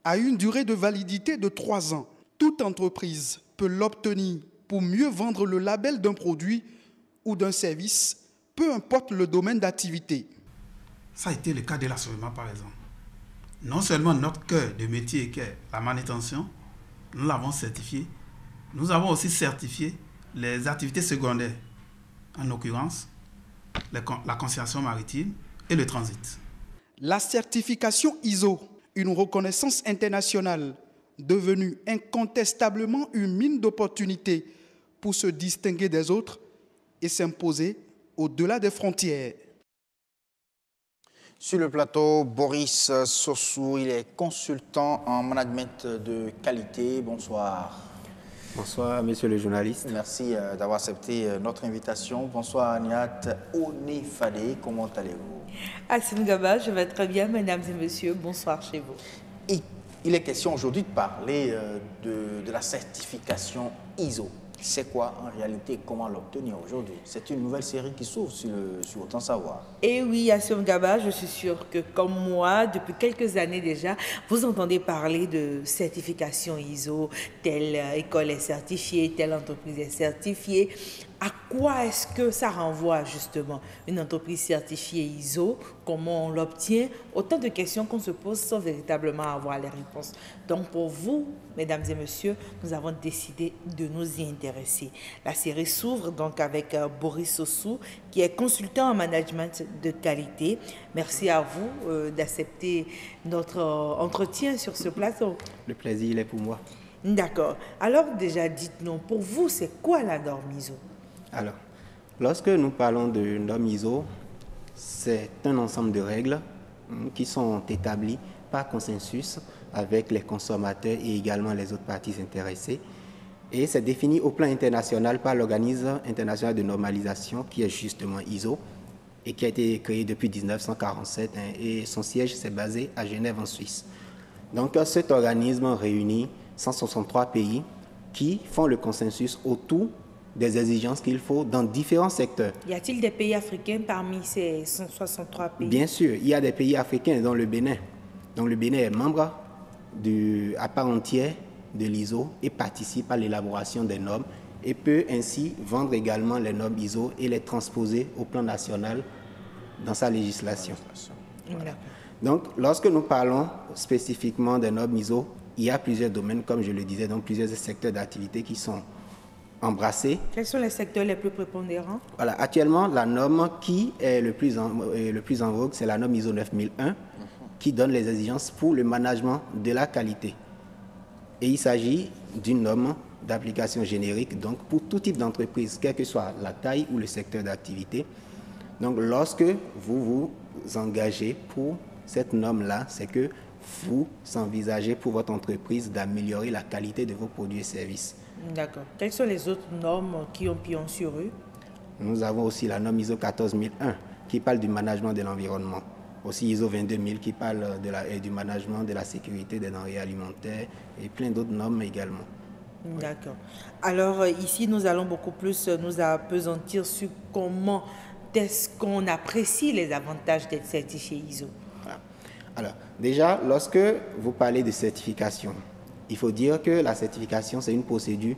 a une durée de validité de 3 ans. Toute entreprise peut l'obtenir pour mieux vendre le label d'un produit ou d'un service, peu importe le domaine d'activité. Ça a été le cas de l'assolement, par exemple. Non seulement notre cœur de métier qui est la manutention, nous l'avons certifié, nous avons aussi certifié les activités secondaires, en l'occurrence la conciliation maritime et le transit. La certification ISO, une reconnaissance internationale devenue incontestablement une mine d'opportunités pour se distinguer des autres et s'imposer au-delà des frontières. Sur le plateau, Boris Sossou, il est consultant en management de qualité. Bonsoir. Bonsoir, monsieur le journaliste. Merci d'avoir accepté notre invitation. Bonsoir, Niat Onefade. Comment allez-vous? Assem Gaba, je vais très bien, mesdames et messieurs. Bonsoir chez vous. Et il est question aujourd'hui de parler de la certification ISO. C'est quoi en réalité, comment l'obtenir aujourd'hui? C'est une nouvelle série qui s'ouvre sur Autant Savoir. Et oui, Assem Gaba, je suis sûre que comme moi, depuis quelques années déjà, vous entendez parler de certification ISO, telle école est certifiée, telle entreprise est certifiée. À quoi est-ce que ça renvoie justement une entreprise certifiée ISO? Comment on l'obtient? Autant de questions qu'on se pose sans véritablement avoir les réponses. Donc pour vous, mesdames et messieurs, nous avons décidé de nous y intéresser. La série s'ouvre donc avec Boris Sossou, qui est consultant en management de qualité. Merci à vous d'accepter notre entretien sur ce plateau. Le plaisir, il est pour moi. D'accord. Alors déjà, dites-nous, pour vous, c'est quoi la norme ISO? Alors, lorsque nous parlons de norme ISO, c'est un ensemble de règles qui sont établies par consensus avec les consommateurs et également les autres parties intéressées. Et c'est défini au plan international par l'Organisme international de normalisation qui est justement ISO et qui a été créé depuis 1947 et son siège s'est basé à Genève en Suisse. Donc cet organisme réunit 163 pays qui font le consensus autour des exigences qu'il faut dans différents secteurs. Y a-t-il des pays africains parmi ces 163 pays? Bien sûr, il y a des pays africains dont le Bénin. Donc le Bénin est membre à part entière de l'ISO et participe à l'élaboration des normes et peut ainsi vendre également les normes ISO et les transposer au plan national dans sa législation. Voilà. Donc lorsque nous parlons spécifiquement des normes ISO, il y a plusieurs domaines, comme je le disais, donc plusieurs secteurs d'activité qui sont embrassés. Quels sont les secteurs les plus prépondérants? Voilà, actuellement, la norme qui est le plus en vogue, c'est la norme ISO 9001, qui donne les exigences pour le management de la qualité. Et il s'agit d'une norme d'application générique, donc pour tout type d'entreprise, quelle que soit la taille ou le secteur d'activité. Donc, lorsque vous vous engagez pour cette norme-là, c'est que vous envisagez pour votre entreprise d'améliorer la qualité de vos produits et services. D'accord. Quelles sont les autres normes qui ont pignon sur eux? Nous avons aussi la norme ISO 14001 qui parle du management de l'environnement. Aussi ISO 22000 qui parle du management de la sécurité des denrées alimentaires et plein d'autres normes également. D'accord. Alors ici, nous allons beaucoup plus nous appesantir sur comment est-ce qu'on apprécie les avantages d'être certifié ISO. Voilà. Alors, déjà, lorsque vous parlez de certification, il faut dire que la certification, c'est une procédure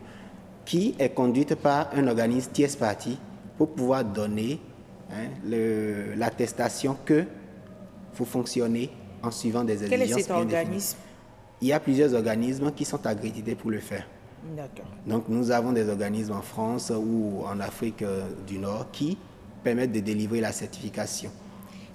qui est conduite par un organisme tierce partie pour pouvoir donner l'attestation que vous fonctionnez en suivant des exigences. Quel est cet organisme? Il y a plusieurs organismes qui sont accrédités pour le faire. D'accord. Donc, nous avons des organismes en France ou en Afrique du Nord qui permettent de délivrer la certification.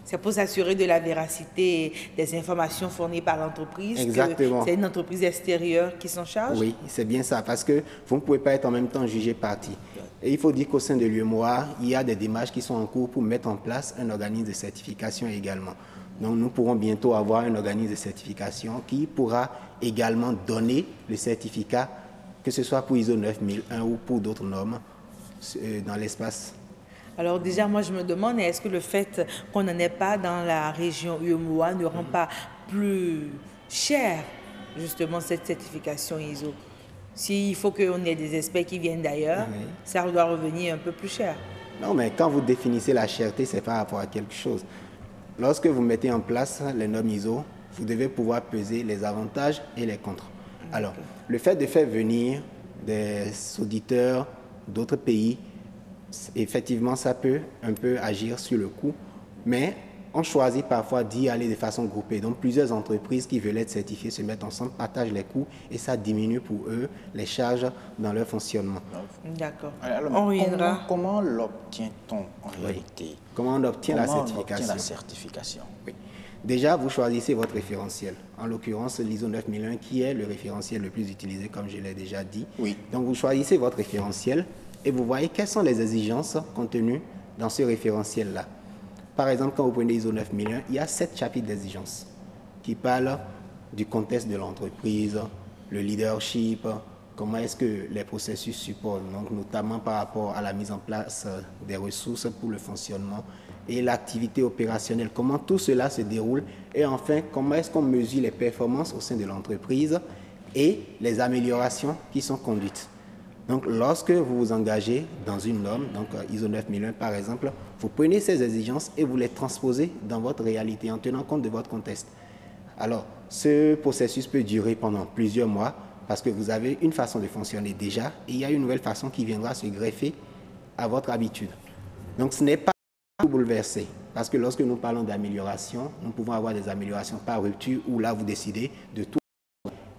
C'est pour s'assurer de la véracité des informations fournies par l'entreprise. Exactement. C'est une entreprise extérieure qui s'en charge? Oui, c'est bien ça, parce que vous ne pouvez pas être en même temps jugé partie. Et il faut dire qu'au sein de l'UEMOA, il y a des démarches qui sont en cours pour mettre en place un organisme de certification également. Donc nous pourrons bientôt avoir un organisme de certification qui pourra également donner le certificat, que ce soit pour ISO 9001 ou pour d'autres normes dans l'espace. Alors déjà, moi je me demande, est-ce que le fait qu'on n'en ait pas dans la région UEMOA ne rend pas plus cher justement cette certification ISO? S'il faut qu'on ait des experts qui viennent d'ailleurs, ça doit revenir un peu plus cher. Non, mais quand vous définissez la cherté, c'est par rapport à quelque chose. Lorsque vous mettez en place les normes ISO, vous devez pouvoir peser les avantages et les contre. Alors, le fait de faire venir des auditeurs d'autres pays, effectivement, ça peut un peu agir sur le coût, mais on choisit parfois d'y aller de façon groupée. Donc, plusieurs entreprises qui veulent être certifiées se mettent ensemble, partagent les coûts et ça diminue pour eux les charges dans leur fonctionnement. D'accord. Comment l'obtient-on en réalité? Comment on obtient la certification? Oui. Déjà, vous choisissez votre référentiel. En l'occurrence, l'ISO 9001 qui est le référentiel le plus utilisé, comme je l'ai déjà dit. Oui. Donc, vous choisissez votre référentiel et vous voyez quelles sont les exigences contenues dans ce référentiel-là. Par exemple, quand vous prenez ISO 9001, il y a 7 chapitres d'exigences qui parlent du contexte de l'entreprise, le leadership, comment est-ce que les processus supportent, donc notamment par rapport à la mise en place des ressources pour le fonctionnement et l'activité opérationnelle, comment tout cela se déroule et enfin, comment est-ce qu'on mesure les performances au sein de l'entreprise et les améliorations qui sont conduites. Donc, lorsque vous vous engagez dans une norme, donc ISO 9001 par exemple, vous prenez ces exigences et vous les transposez dans votre réalité en tenant compte de votre contexte. Alors, ce processus peut durer pendant plusieurs mois parce que vous avez une façon de fonctionner déjà et il y a une nouvelle façon qui viendra se greffer à votre habitude. Donc, ce n'est pas tout bouleversé parce que lorsque nous parlons d'amélioration, nous pouvons avoir des améliorations par rupture où là, vous décidez de tout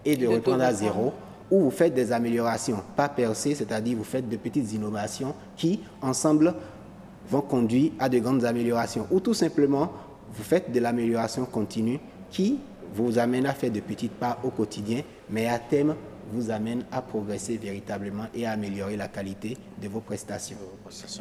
et de reprendre à zéro. Ou vous faites des améliorations pas percées, c'est-à-dire vous faites de petites innovations qui, ensemble, vont conduire à de grandes améliorations. Ou tout simplement, vous faites de l'amélioration continue qui vous amène à faire de petites pas au quotidien, mais à terme, vous amène à progresser véritablement et à améliorer la qualité de vos prestations.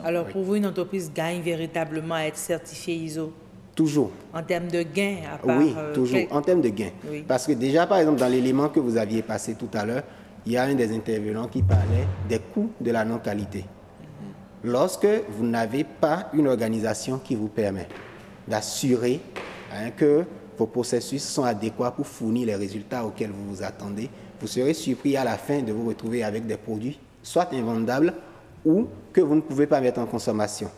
Alors, pour vous, une entreprise gagne véritablement à être certifiée ISO? Toujours. En termes de gains, à part... Oui, toujours, en termes de gains. Oui. Parce que déjà, par exemple, dans l'élément que vous aviez passé tout à l'heure, il y a un des intervenants qui parlait des coûts de la non-qualité. Lorsque vous n'avez pas une organisation qui vous permet d'assurer que vos processus sont adéquats pour fournir les résultats auxquels vous vous attendez, vous serez surpris à la fin de vous retrouver avec des produits soit invendables ou que vous ne pouvez pas mettre en consommation.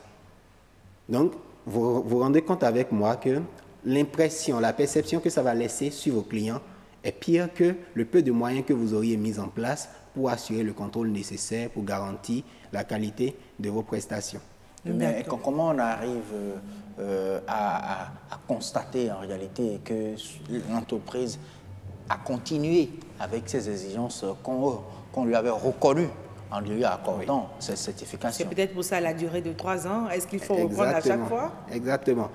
Donc, vous vous rendez compte avec moi que l'impression, la perception que ça va laisser sur vos clients est pire que le peu de moyens que vous auriez mis en place pour assurer le contrôle nécessaire pour garantir la qualité de vos prestations. Mais comment on arrive à constater en réalité que l'entreprise a continué avec ces exigences qu'on lui avait reconnues en lui accordant cette certification? C'est peut-être pour ça la durée de 3 ans. Est-ce qu'il faut reprendre à chaque fois? Exactement.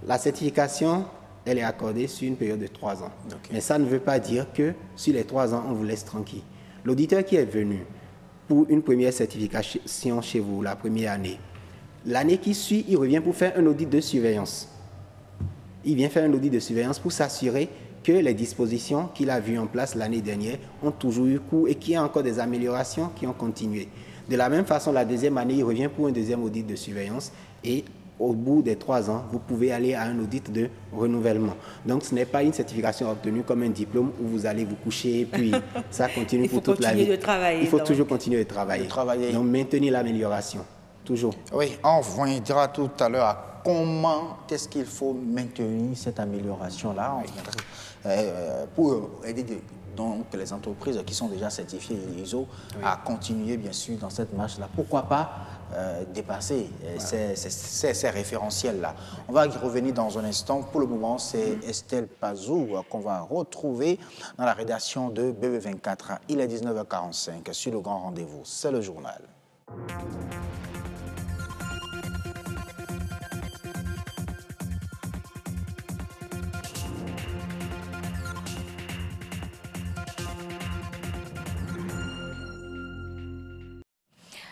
La certification, elle est accordée sur une période de 3 ans. Okay. Mais ça ne veut pas dire que sur les 3 ans, on vous laisse tranquille. L'auditeur qui est venu pour une première certification chez vous, la première année, l'année qui suit, il revient pour faire un audit de surveillance. Il vient faire un audit de surveillance pour s'assurer que les dispositions qu'il a vues en place l'année dernière ont toujours eu cours et qu'il y a encore des améliorations qui ont continué. De la même façon, la deuxième année, il revient pour un deuxième audit de surveillance et au bout des 3 ans, vous pouvez aller à un audit de renouvellement. Donc, ce n'est pas une certification obtenue comme un diplôme où vous allez vous coucher et puis ça continue pour toute la vie. Il faut toujours continuer de travailler. Donc, maintenir l'amélioration, toujours. Oui, on reviendra tout à l'heure à comment est-ce qu'il faut maintenir cette amélioration-là pour aider donc les entreprises qui sont déjà certifiées ISO à continuer bien sûr dans cette marche-là. Pourquoi pas dépasser ces référentiels-là. On va y revenir dans un instant. Pour le moment, c'est Estelle Pazou qu'on va retrouver dans la rédaction de BB24. Il est 19h45 sur le grand rendez-vous. C'est le journal.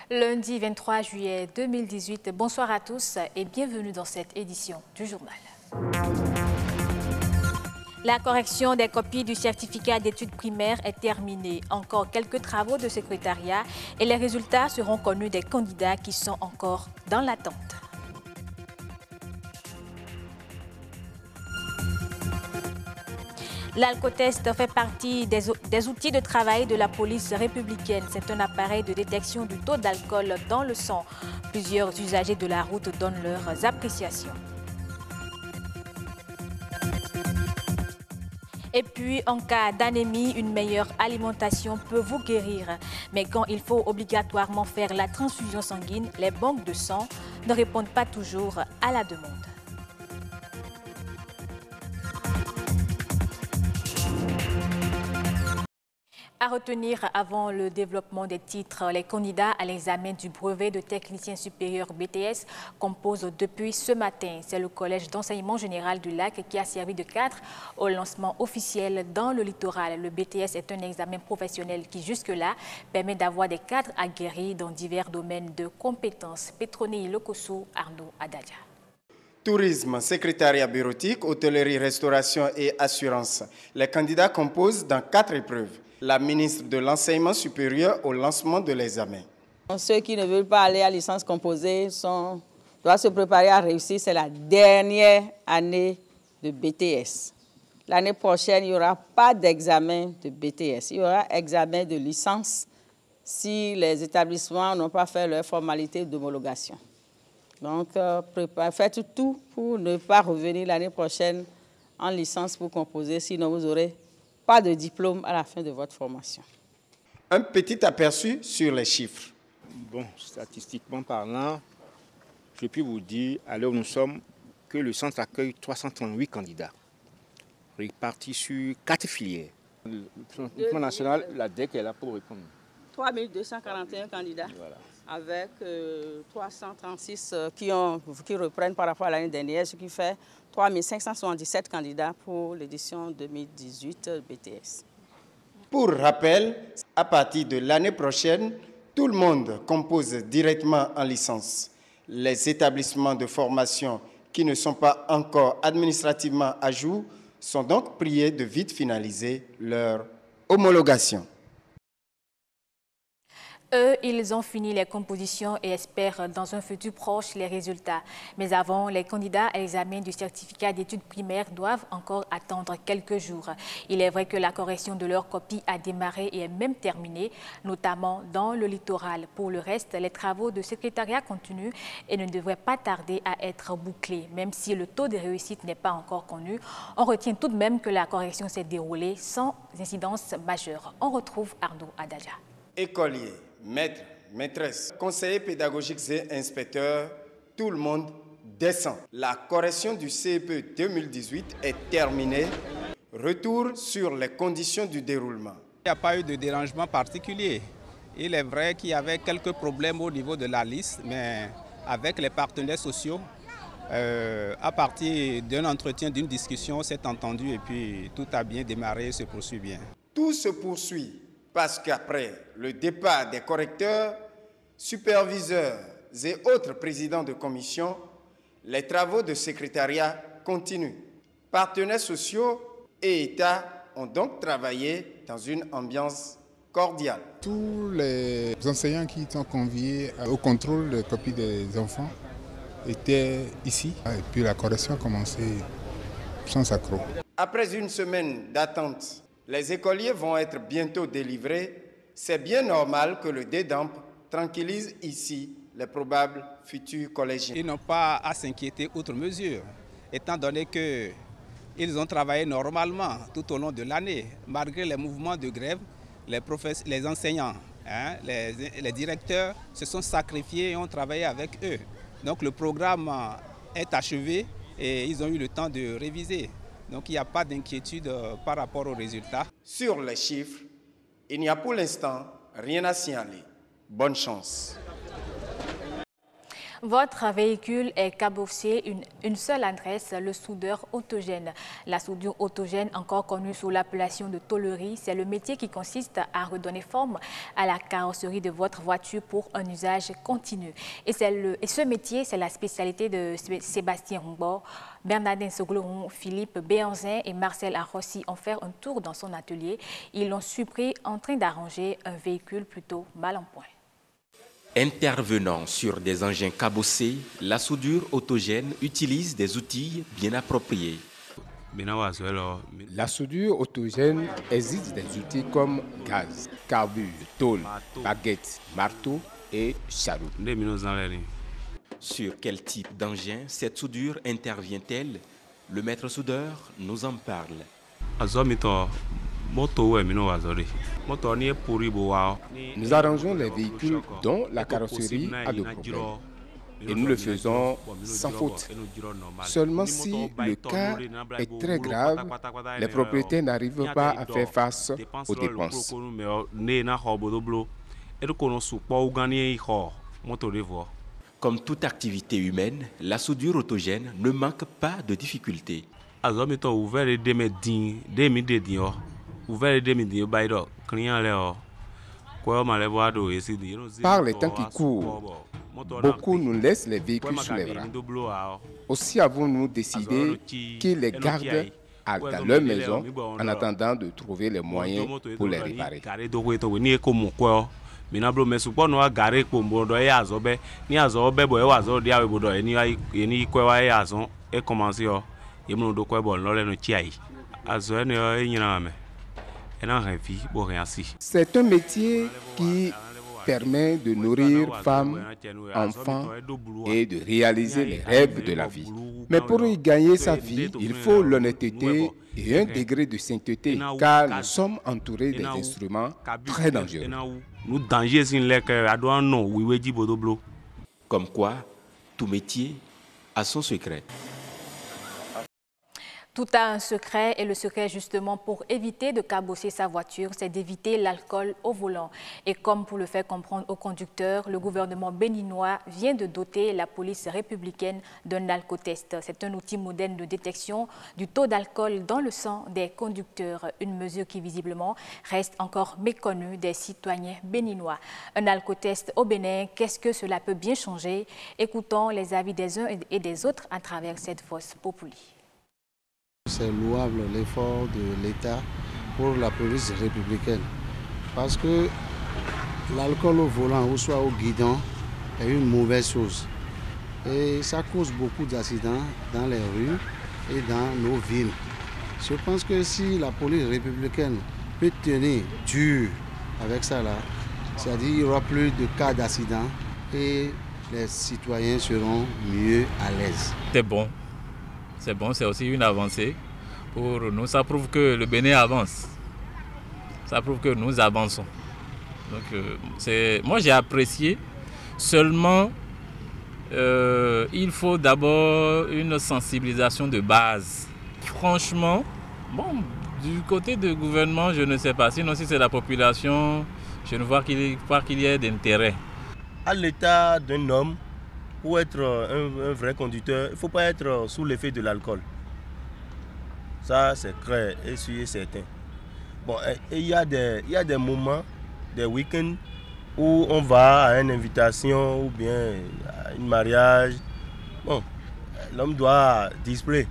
Lundi 23 juillet 2018, bonsoir à tous et bienvenue dans cette édition du journal. La correction des copies du certificat d'études primaires est terminée. Encore quelques travaux de secrétariat et les résultats seront connus des candidats qui sont encore dans l'attente. L'alcotest fait partie des outils de travail de la police républicaine. C'est un appareil de détection du taux d'alcool dans le sang. Plusieurs usagers de la route donnent leurs appréciations. Et puis, en cas d'anémie, une meilleure alimentation peut vous guérir. Mais quand il faut obligatoirement faire la transfusion sanguine, les banques de sang ne répondent pas toujours à la demande. À retenir avant le développement des titres, les candidats à l'examen du brevet de technicien supérieur BTS composent depuis ce matin. C'est le collège d'enseignement général du Lac qui a servi de cadre au lancement officiel dans le littoral. Le BTS est un examen professionnel qui jusque-là permet d'avoir des cadres aguerris dans divers domaines de compétences. Pétronie Lokosso, Arnaud Adadia. Tourisme, secrétariat bureautique, hôtellerie, restauration et assurance. Les candidats composent dans 4 épreuves. La ministre de l'Enseignement supérieur au lancement de l'examen. Ceux qui ne veulent pas aller à licence composée doivent se préparer à réussir. C'est la dernière année de BTS. L'année prochaine, il n'y aura pas d'examen de BTS. Il y aura examen de licence si les établissements n'ont pas fait leur formalité d'homologation. Donc, faites tout pour ne pas revenir l'année prochaine en licence pour composer, sinon vous aurez pas de diplôme à la fin de votre formation. Un petit aperçu sur les chiffres. Bon, statistiquement parlant, je puis vous dire, à l'heure où nous sommes, que le centre accueille 338 candidats, répartis sur 4 filières. Le plan national, la DEC est là pour répondre. 3241 candidats, voilà. Avec 336 qui reprennent par rapport à l'année dernière, ce qui fait 3577 candidats pour l'édition 2018 BTS. Pour rappel, à partir de l'année prochaine, tout le monde compose directement en licence. Les établissements de formation qui ne sont pas encore administrativement à jour sont donc priés de vite finaliser leur homologation. Eux, ils ont fini les compositions et espèrent dans un futur proche les résultats. Mais avant, les candidats à l'examen du certificat d'études primaires doivent encore attendre quelques jours. Il est vrai que la correction de leur copie a démarré et est même terminée, notamment dans le littoral. Pour le reste, les travaux de secrétariat continuent et ne devraient pas tarder à être bouclés. Même si le taux de réussite n'est pas encore connu, on retient tout de même que la correction s'est déroulée sans incidence majeure. On retrouve Arnaud Adaja. Écoliers, maîtres, maîtresses, conseillers pédagogiques et inspecteurs, tout le monde descend. La correction du CEP 2018 est terminée. Retour sur les conditions du déroulement. Il n'y a pas eu de dérangement particulier. Il est vrai qu'il y avait quelques problèmes au niveau de la liste, mais avec les partenaires sociaux, à partir d'un entretien, d'une discussion, on s'est entendu et puis tout a bien démarré et se poursuit bien. Tout se poursuit. Parce qu'après le départ des correcteurs, superviseurs et autres présidents de commission, les travaux de secrétariat continuent. Partenaires sociaux et État ont donc travaillé dans une ambiance cordiale. Tous les enseignants qui sont conviés au contrôle des copies des enfants étaient ici. Et puis la correction a commencé sans accroc. Après une semaine d'attente, les écoliers vont être bientôt délivrés. C'est bien normal que le DEDAMP tranquillise ici les probables futurs collégiens. Ils n'ont pas à s'inquiéter outre mesure, étant donné qu'ils ont travaillé normalement tout au long de l'année. Malgré les mouvements de grève, les enseignants, les directeurs se sont sacrifiés et ont travaillé avec eux. Donc le programme est achevé et ils ont eu le temps de réviser. Donc il n'y a pas d'inquiétude par rapport aux résultats. Sur les chiffres, il n'y a pour l'instant rien à signaler. Bonne chance. Votre véhicule est cabossé une seule adresse, le soudeur autogène. La soudure autogène, encore connue sous l'appellation de tôlerie, c'est le métier qui consiste à redonner forme à la carrosserie de votre voiture pour un usage continu. Et ce métier, c'est la spécialité de Sébastien Roumbord. Bernardin Sogloron, Philippe Béanzin et Marcel Arrossi ont fait un tour dans son atelier. Ils l'ont surpris en train d'arranger un véhicule plutôt mal en point. Intervenant sur des engins cabossés, la soudure autogène utilise des outils bien appropriés. La soudure autogène existe des outils comme gaz, carbure, tôle, baguette, marteau et charrue. Sur quel type d'engin cette soudure intervient-elle? Le maître soudeur nous en parle. Nous arrangeons les véhicules dont la carrosserie a de problèmes. Et nous le faisons sans faute. Seulement si le cas est très grave, les propriétaires n'arrivent pas à faire face aux dépenses. Comme toute activité humaine, la soudure autogène ne manque pas de difficultés. Par les temps qui courent, beaucoup nous laissent les véhicules sous les bras. Aussi avons-nous décidé qu'ils les gardent dans leur maison en attendant de trouver les moyens pour les réparer. C'est un métier qui permet de nourrir femmes, enfants et de réaliser les rêves de la vie. Mais pour y gagner sa vie, il faut l'honnêteté et un degré de sainteté, car nous sommes entourés des instruments très dangereux. Comme quoi, tout métier a son secret. Tout a un secret et le secret justement pour éviter de cabosser sa voiture, c'est d'éviter l'alcool au volant. Et comme pour le faire comprendre aux conducteurs, le gouvernement béninois vient de doter la police républicaine d'un alcotest. C'est un outil moderne de détection du taux d'alcool dans le sang des conducteurs, une mesure qui visiblement reste encore méconnue des citoyens béninois. Un alcotest au Bénin, qu'est-ce que cela peut bien changer? Écoutons les avis des uns et des autres à travers cette Vox Populi. C'est louable l'effort de l'État pour la police républicaine parce que l'alcool au volant ou soit au guidon est une mauvaise chose et ça cause beaucoup d'accidents dans les rues et dans nos villes. Je pense que si la police républicaine peut tenir dur avec ça là, c'est-à-dire qu'il n'y aura plus de cas d'accident et les citoyens seront mieux à l'aise. C'est bon. C'est bon, c'est aussi une avancée pour nous. Ça prouve que le Bénin avance. Ça prouve que nous avançons. Donc, moi, j'ai apprécié. Seulement, il faut d'abord une sensibilisation de base. Franchement, bon, du côté du gouvernement, je ne sais pas. Sinon, si c'est la population, je ne vois pas qu'il y ait d'intérêt. À l'état d'un homme, pour être un vrai conducteur, il ne faut pas être sous l'effet de l'alcool. Ça, c'est clair et sûr et certain. Bon, il y a des moments, des week-ends, où on va à une invitation ou bien à un mariage. Bon, l'homme doit displayer.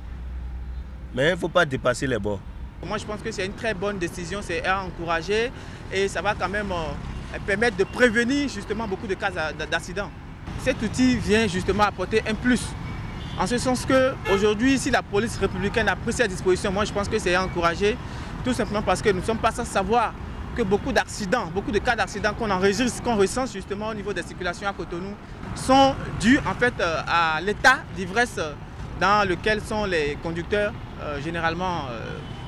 Mais il ne faut pas dépasser les bords. Moi, je pense que c'est une très bonne décision, c'est à encourager et ça va quand même permettre de prévenir justement beaucoup de cas d'accidents. Cet outil vient justement apporter un plus. En ce sens qu'aujourd'hui, si la police républicaine a pris ses dispositions, moi je pense que c'est à encourager, tout simplement parce que nous ne sommes pas sans savoir que beaucoup d'accidents, beaucoup de cas d'accidents qu'on enregistre, qu'on recense justement au niveau des circulations à Cotonou, sont dus en fait à l'état d'ivresse dans lequel sont les conducteurs généralement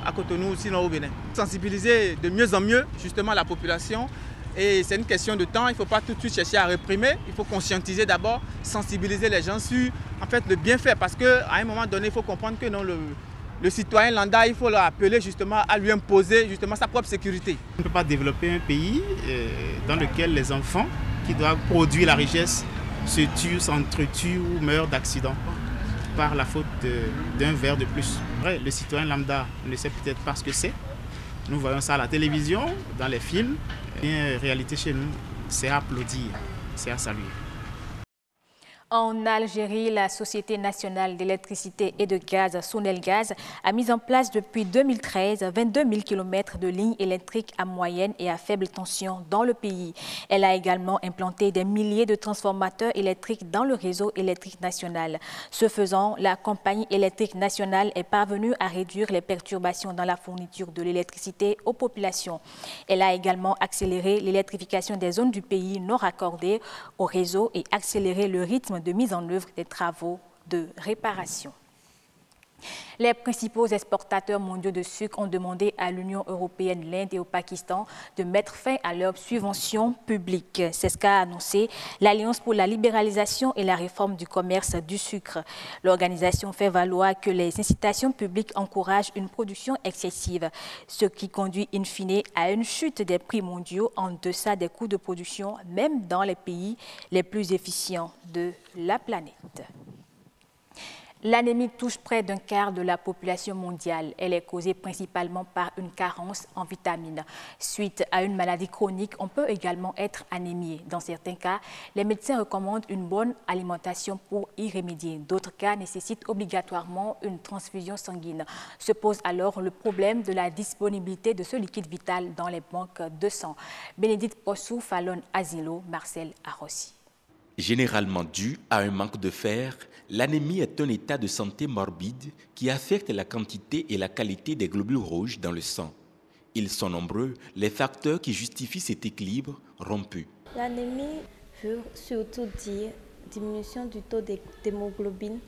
à Cotonou, sinon au Bénin. Sensibiliser de mieux en mieux justement la population. Et c'est une question de temps, il ne faut pas tout de suite chercher à réprimer, il faut conscientiser d'abord, sensibiliser les gens sur en fait, le bienfait. Parce qu'à un moment donné, il faut comprendre que non, le citoyen lambda, il faut l'appeler justement à lui imposer justement sa propre sécurité. On ne peut pas développer un pays dans lequel les enfants qui doivent produire la richesse se tuent, s'entretuent ou meurent d'accident par la faute d'un verre de plus. Ouais, le citoyen lambda ne sait peut-être pas ce que c'est. Nous voyons ça à la télévision, dans les films. Et en réalité, chez nous, c'est à applaudir, c'est à saluer. En Algérie, la Société nationale d'électricité et de gaz, Sonelgaz, a mis en place depuis 2013 22 000 km de lignes électriques à moyenne et à faible tension dans le pays. Elle a également implanté des milliers de transformateurs électriques dans le réseau électrique national. Ce faisant, la compagnie électrique nationale est parvenue à réduire les perturbations dans la fourniture de l'électricité aux populations. Elle a également accéléré l'électrification des zones du pays non raccordées au réseau et accéléré le rythme de mise en œuvre des travaux de réparation. Les principaux exportateurs mondiaux de sucre ont demandé à l'Union européenne, l'Inde et au Pakistan de mettre fin à leurs subventions publiques. C'est ce qu'a annoncé l'Alliance pour la libéralisation et la réforme du commerce du sucre. L'organisation fait valoir que les incitations publiques encouragent une production excessive, ce qui conduit in fine à une chute des prix mondiaux en deçà des coûts de production, même dans les pays les plus efficients de la planète. L'anémie touche près d'un quart de la population mondiale. Elle est causée principalement par une carence en vitamines. Suite à une maladie chronique, on peut également être anémié. Dans certains cas, les médecins recommandent une bonne alimentation pour y remédier. D'autres cas nécessitent obligatoirement une transfusion sanguine. Se pose alors le problème de la disponibilité de ce liquide vital dans les banques de sang. Bénédicte Possou, Fallon Asilo, Marcel Arossi. Généralement dû à un manque de fer, l'anémie est un état de santé morbide qui affecte la quantité et la qualité des globules rouges dans le sang. Ils sont nombreux, les facteurs qui justifient cet équilibre rompu. L'anémie veut surtout dire diminution du taux d'hémoglobine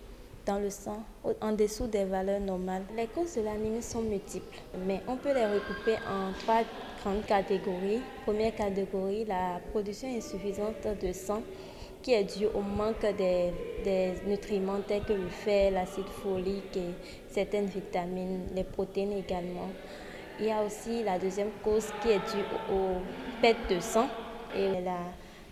dans le sang en dessous des valeurs normales. Les causes de l'anémie sont multiples, mais on peut les regrouper en 3 grandes catégories. Première catégorie, la production insuffisante de sang, qui est due au manque des nutriments tels que le fer, l'acide folique et certaines vitamines, les protéines également. Il y a aussi la deuxième cause qui est due aux pertes de sang et la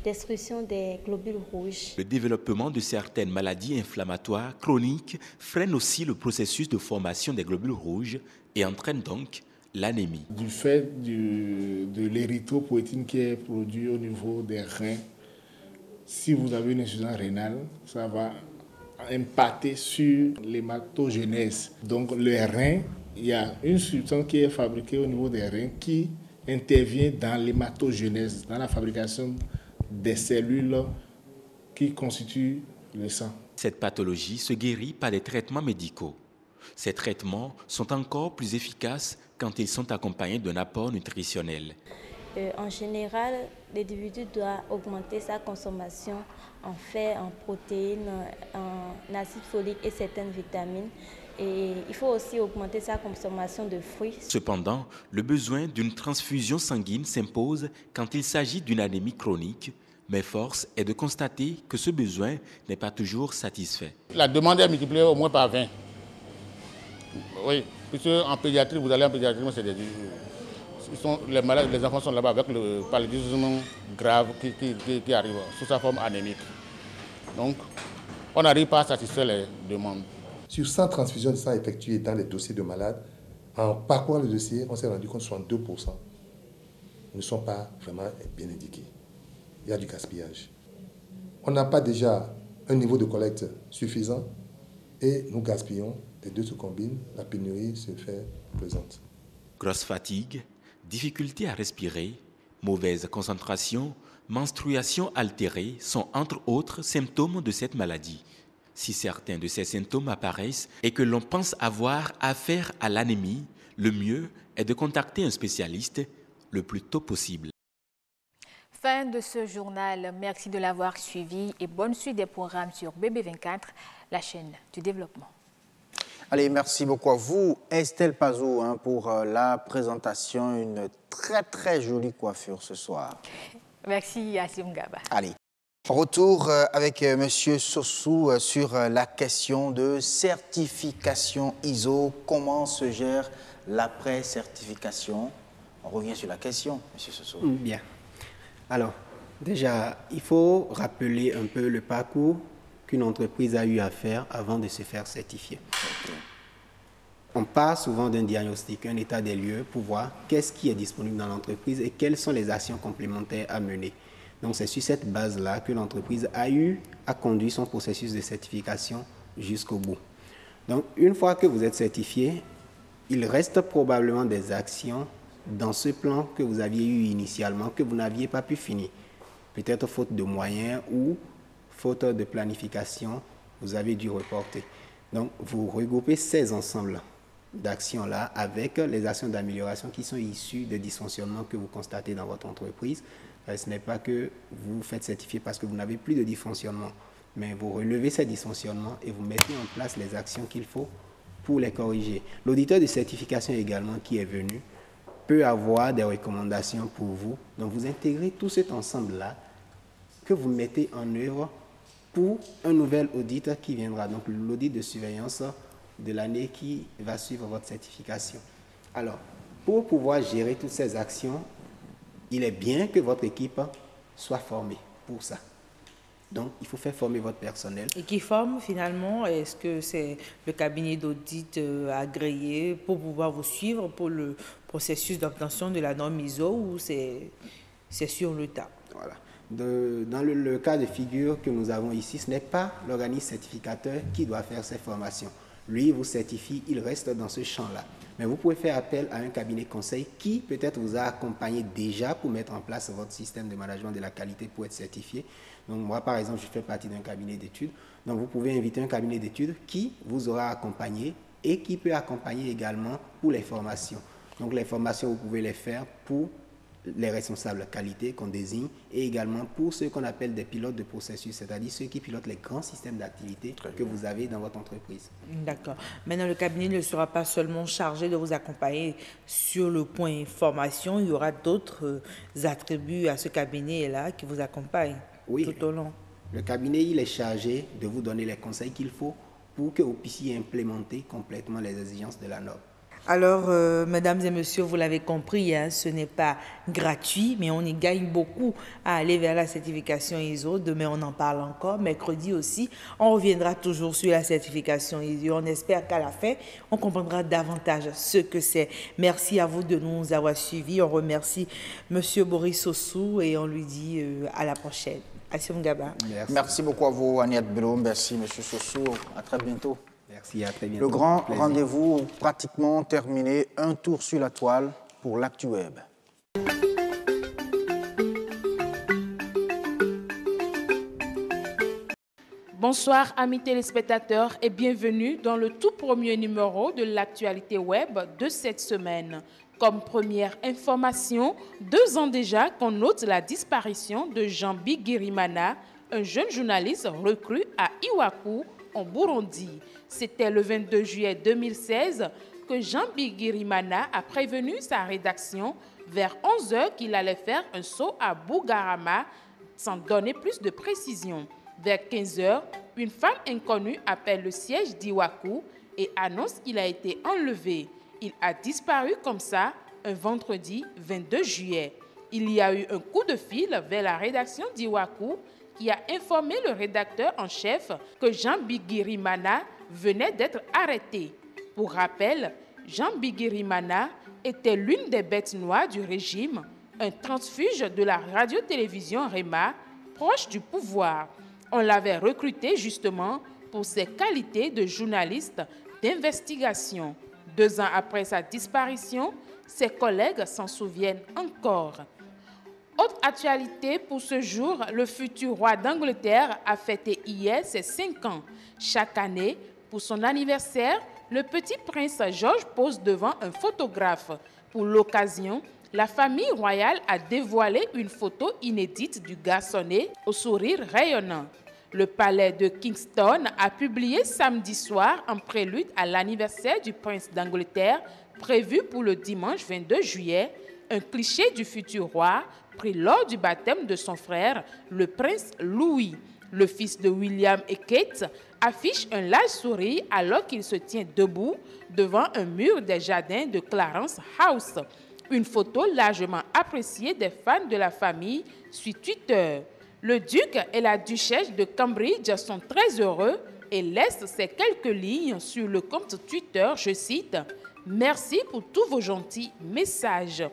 destruction des globules rouges. Le développement de certaines maladies inflammatoires chroniques freine aussi le processus de formation des globules rouges et entraîne donc l'anémie. Du fait de l'érythropoïétine qui est produit au niveau des reins, si vous avez une insuffisance rénale, ça va impacter sur l'hématogénèse. Donc les reins, il y a une substance qui est fabriquée au niveau des reins qui intervient dans l'hématogénèse, dans la fabrication des cellules qui constituent le sang. Cette pathologie se guérit par des traitements médicaux. Ces traitements sont encore plus efficaces quand ils sont accompagnés d'un apport nutritionnel. En général, l'individu doit augmenter sa consommation en fer, en protéines, en acide folique et certaines vitamines. Et il faut aussi augmenter sa consommation de fruits. Cependant, le besoin d'une transfusion sanguine s'impose quand il s'agit d'une anémie chronique, mais force est de constater que ce besoin n'est pas toujours satisfait. La demande est multipliée au moins par 20. Oui, puisque en pédiatrie, vous allez en pédiatrie, c'est des... les malades, les enfants sont là-bas avec le paludisme grave qui arrive sous sa forme anémique. Donc, on n'arrive pas à satisfaire les demandes. Sur 100 transfusions de sang effectuées dans les dossiers de malades, en parcourant le dossier, on s'est rendu compte que 62% ne sont pas vraiment bien indiqués. Il y a du gaspillage. On n'a pas déjà un niveau de collecte suffisant et nous gaspillons. Les deux se combinent, la pénurie se fait présente. Grosse fatigue, difficulté à respirer, mauvaise concentration, menstruation altérée sont entre autres symptômes de cette maladie. Si certains de ces symptômes apparaissent et que l'on pense avoir affaire à l'anémie, le mieux est de contacter un spécialiste le plus tôt possible. Fin de ce journal. Merci de l'avoir suivi et bonne suite des programmes sur BB24, la chaîne du développement. Allez, merci beaucoup à vous, Estelle Pazou, pour la présentation. Une très, très jolie coiffure ce soir. Merci, Assim Gaba. Allez, retour avec M. Sossou sur la question de certification ISO. Comment se gère l'après-certification? On revient sur la question, M. Sossou. Bien. Alors, Déjà, il faut rappeler un peu le parcours qu'une entreprise a eu à faire avant de se faire certifier. On part souvent d'un diagnostic, un état des lieux pour voir qu'est-ce qui est disponible dans l'entreprise et quelles sont les actions complémentaires à mener. Donc c'est sur cette base-là que l'entreprise a eu à conduire son processus de certification jusqu'au bout. Donc une fois que vous êtes certifié, il reste probablement des actions dans ce plan que vous aviez eu initialement que vous n'aviez pas pu finir. Peut-être faute de moyens ou faute de planification, vous avez dû reporter. Donc vous regroupez ces ensembles d'actions-là avec les actions d'amélioration qui sont issues des dysfonctionnements que vous constatez dans votre entreprise. Ce n'est pas que vous vous faites certifier parce que vous n'avez plus de dysfonctionnement, mais vous relevez ces dysfonctionnements et vous mettez en place les actions qu'il faut pour les corriger. L'auditeur de certification également qui est venu peut avoir des recommandations pour vous. Donc vous intégrez tout cet ensemble-là que vous mettez en œuvre pour un nouvel audit qui viendra, donc l'audit de surveillance de l'année qui va suivre votre certification. Alors, pour pouvoir gérer toutes ces actions, il est bien que votre équipe soit formée pour ça. Donc, il faut faire former votre personnel. Et qui forme finalement? Est-ce que c'est le cabinet d'audit agréé pour pouvoir vous suivre pour le processus d'obtention de la norme ISO ou c'est sur le tas? Voilà. Dans le cas de figure que nous avons ici, ce n'est pas l'organisme certificateur qui doit faire ces formations. Lui, vous certifie, il reste dans ce champ-là. Mais vous pouvez faire appel à un cabinet conseil qui peut-être vous a accompagné déjà pour mettre en place votre système de management de la qualité pour être certifié. Donc moi, par exemple, je fais partie d'un cabinet d'études. Donc vous pouvez inviter un cabinet d'études qui vous aura accompagné et qui peut accompagner également pour les formations. Donc les formations, vous pouvez les faire pour les responsables qualité qu'on désigne et également pour ceux qu'on appelle des pilotes de processus, c'est-à-dire ceux qui pilotent les grands systèmes d'activité que vous avez dans votre entreprise. D'accord. Maintenant, le cabinet ne sera pas seulement chargé de vous accompagner sur le point formation, il y aura d'autres attributs à ce cabinet-là qui vous accompagnent tout au long. Le cabinet, il est chargé de vous donner les conseils qu'il faut pour que vous puissiez implémenter complètement les exigences de la norme. Alors, mesdames et messieurs, vous l'avez compris, hein, ce n'est pas gratuit, mais on y gagne beaucoup à aller vers la certification ISO. Demain, on en parle encore. Mercredi aussi, on reviendra toujours sur la certification ISO. On espère qu'à la fin, on comprendra davantage ce que c'est. Merci à vous de nous avoir suivis. On remercie M. Boris Sossou et on lui dit à la prochaine. Assiem Gaba. Merci beaucoup à vous, Agnette Bello. Merci, M. Sossou. À très bientôt. Merci, à très bientôt. Le grand rendez-vous pratiquement terminé. Un tour sur la toile pour l'ActuWeb. Bonsoir amis téléspectateurs et bienvenue dans le tout premier numéro de l'actualité web de cette semaine. Comme première information, 2 ans déjà qu'on note la disparition de Jean-Bi Girimana, un jeune journaliste recru à Iwaku, en Burundi. C'était le 22 juillet 2016 que Jean-Bi Girimana a prévenu sa rédaction vers 11 h qu'il allait faire un saut à Bugarama sans donner plus de précision. Vers 15 h, une femme inconnue appelle le siège d'Iwaku et annonce qu'il a été enlevé. Il a disparu comme ça un vendredi 22 juillet. Il y a eu un coup de fil vers la rédaction d'Iwaku qui a informé le rédacteur en chef que Jean-Bi Girimana venait d'être arrêté. Pour rappel, Jean-Bi Girimana était l'une des bêtes noires du régime, un transfuge de la radio-télévision REMA, proche du pouvoir. On l'avait recruté justement pour ses qualités de journaliste d'investigation. 2 ans après sa disparition, ses collègues s'en souviennent encore. Autre actualité pour ce jour, le futur roi d'Angleterre a fêté hier ses 5 ans. Chaque année, pour son anniversaire, le petit prince George pose devant un photographe. Pour l'occasion, la famille royale a dévoilé une photo inédite du garçonnet au sourire rayonnant. Le palais de Kingston a publié samedi soir un prélude à l'anniversaire du prince d'Angleterre prévu pour le dimanche 22 juillet, un cliché du futur roi pris lors du baptême de son frère, le prince Louis. Le fils de William et Kate affiche un large sourire alors qu'il se tient debout devant un mur des jardins de Clarence House. Une photo largement appréciée des fans de la famille sur Twitter. Le duc et la duchesse de Cambridge sont très heureux et laissent ces quelques lignes sur le compte Twitter, je cite, « Merci pour tous vos gentils messages ».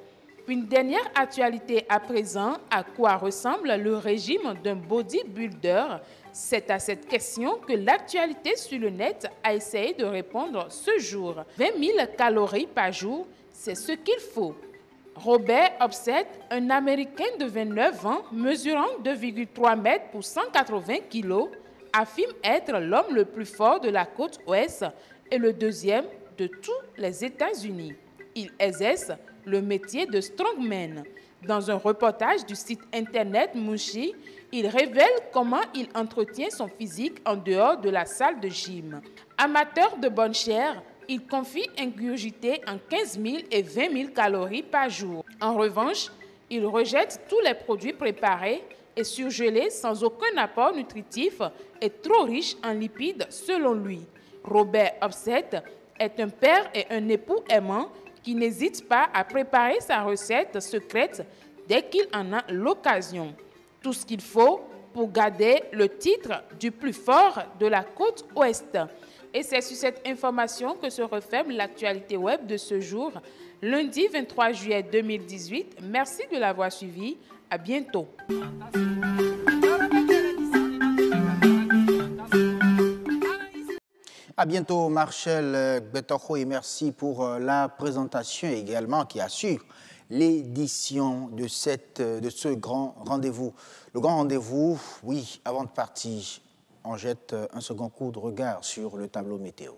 Une dernière actualité à présent, à quoi ressemble le régime d'un bodybuilder? C'est à cette question que l'actualité sur le net a essayé de répondre ce jour. 20 000 calories par jour, c'est ce qu'il faut. Robert Upset, un Américain de 29 ans, mesurant 2,3 mètres pour 180 kilos, affirme être l'homme le plus fort de la côte ouest et le deuxième de tous les États-Unis. Il exerce le métier de strongman. Dans un reportage du site internet Mushi, il révèle comment il entretient son physique en dehors de la salle de gym. Amateur de bonne chair, il confie ingurgiter en 15 000 et 20 000 calories par jour. En revanche, il rejette tous les produits préparés et surgelés sans aucun apport nutritif et trop riches en lipides selon lui. Robert Upset est un père et un époux aimant qui n'hésite pas à préparer sa recette secrète dès qu'il en a l'occasion. Tout ce qu'il faut pour garder le titre du plus fort de la côte ouest. Et c'est sur cette information que se referme l'actualité web de ce jour, lundi 23 juillet 2018. Merci de l'avoir suivi. À bientôt. À bientôt, Marcel Betoro, et merci pour la présentation également qui assure l'édition de ce grand rendez-vous. Le grand rendez-vous, oui, avant de partir, on jette un second coup de regard sur le tableau météo.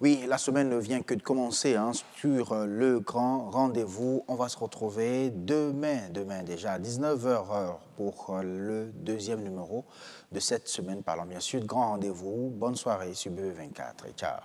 Oui, la semaine ne vient que de commencer sur le grand rendez-vous. On va se retrouver demain déjà à 19h pour le deuxième numéro de cette semaine. Parlons bien sûr de grand rendez-vous. Bonne soirée sur BE24 et ciao.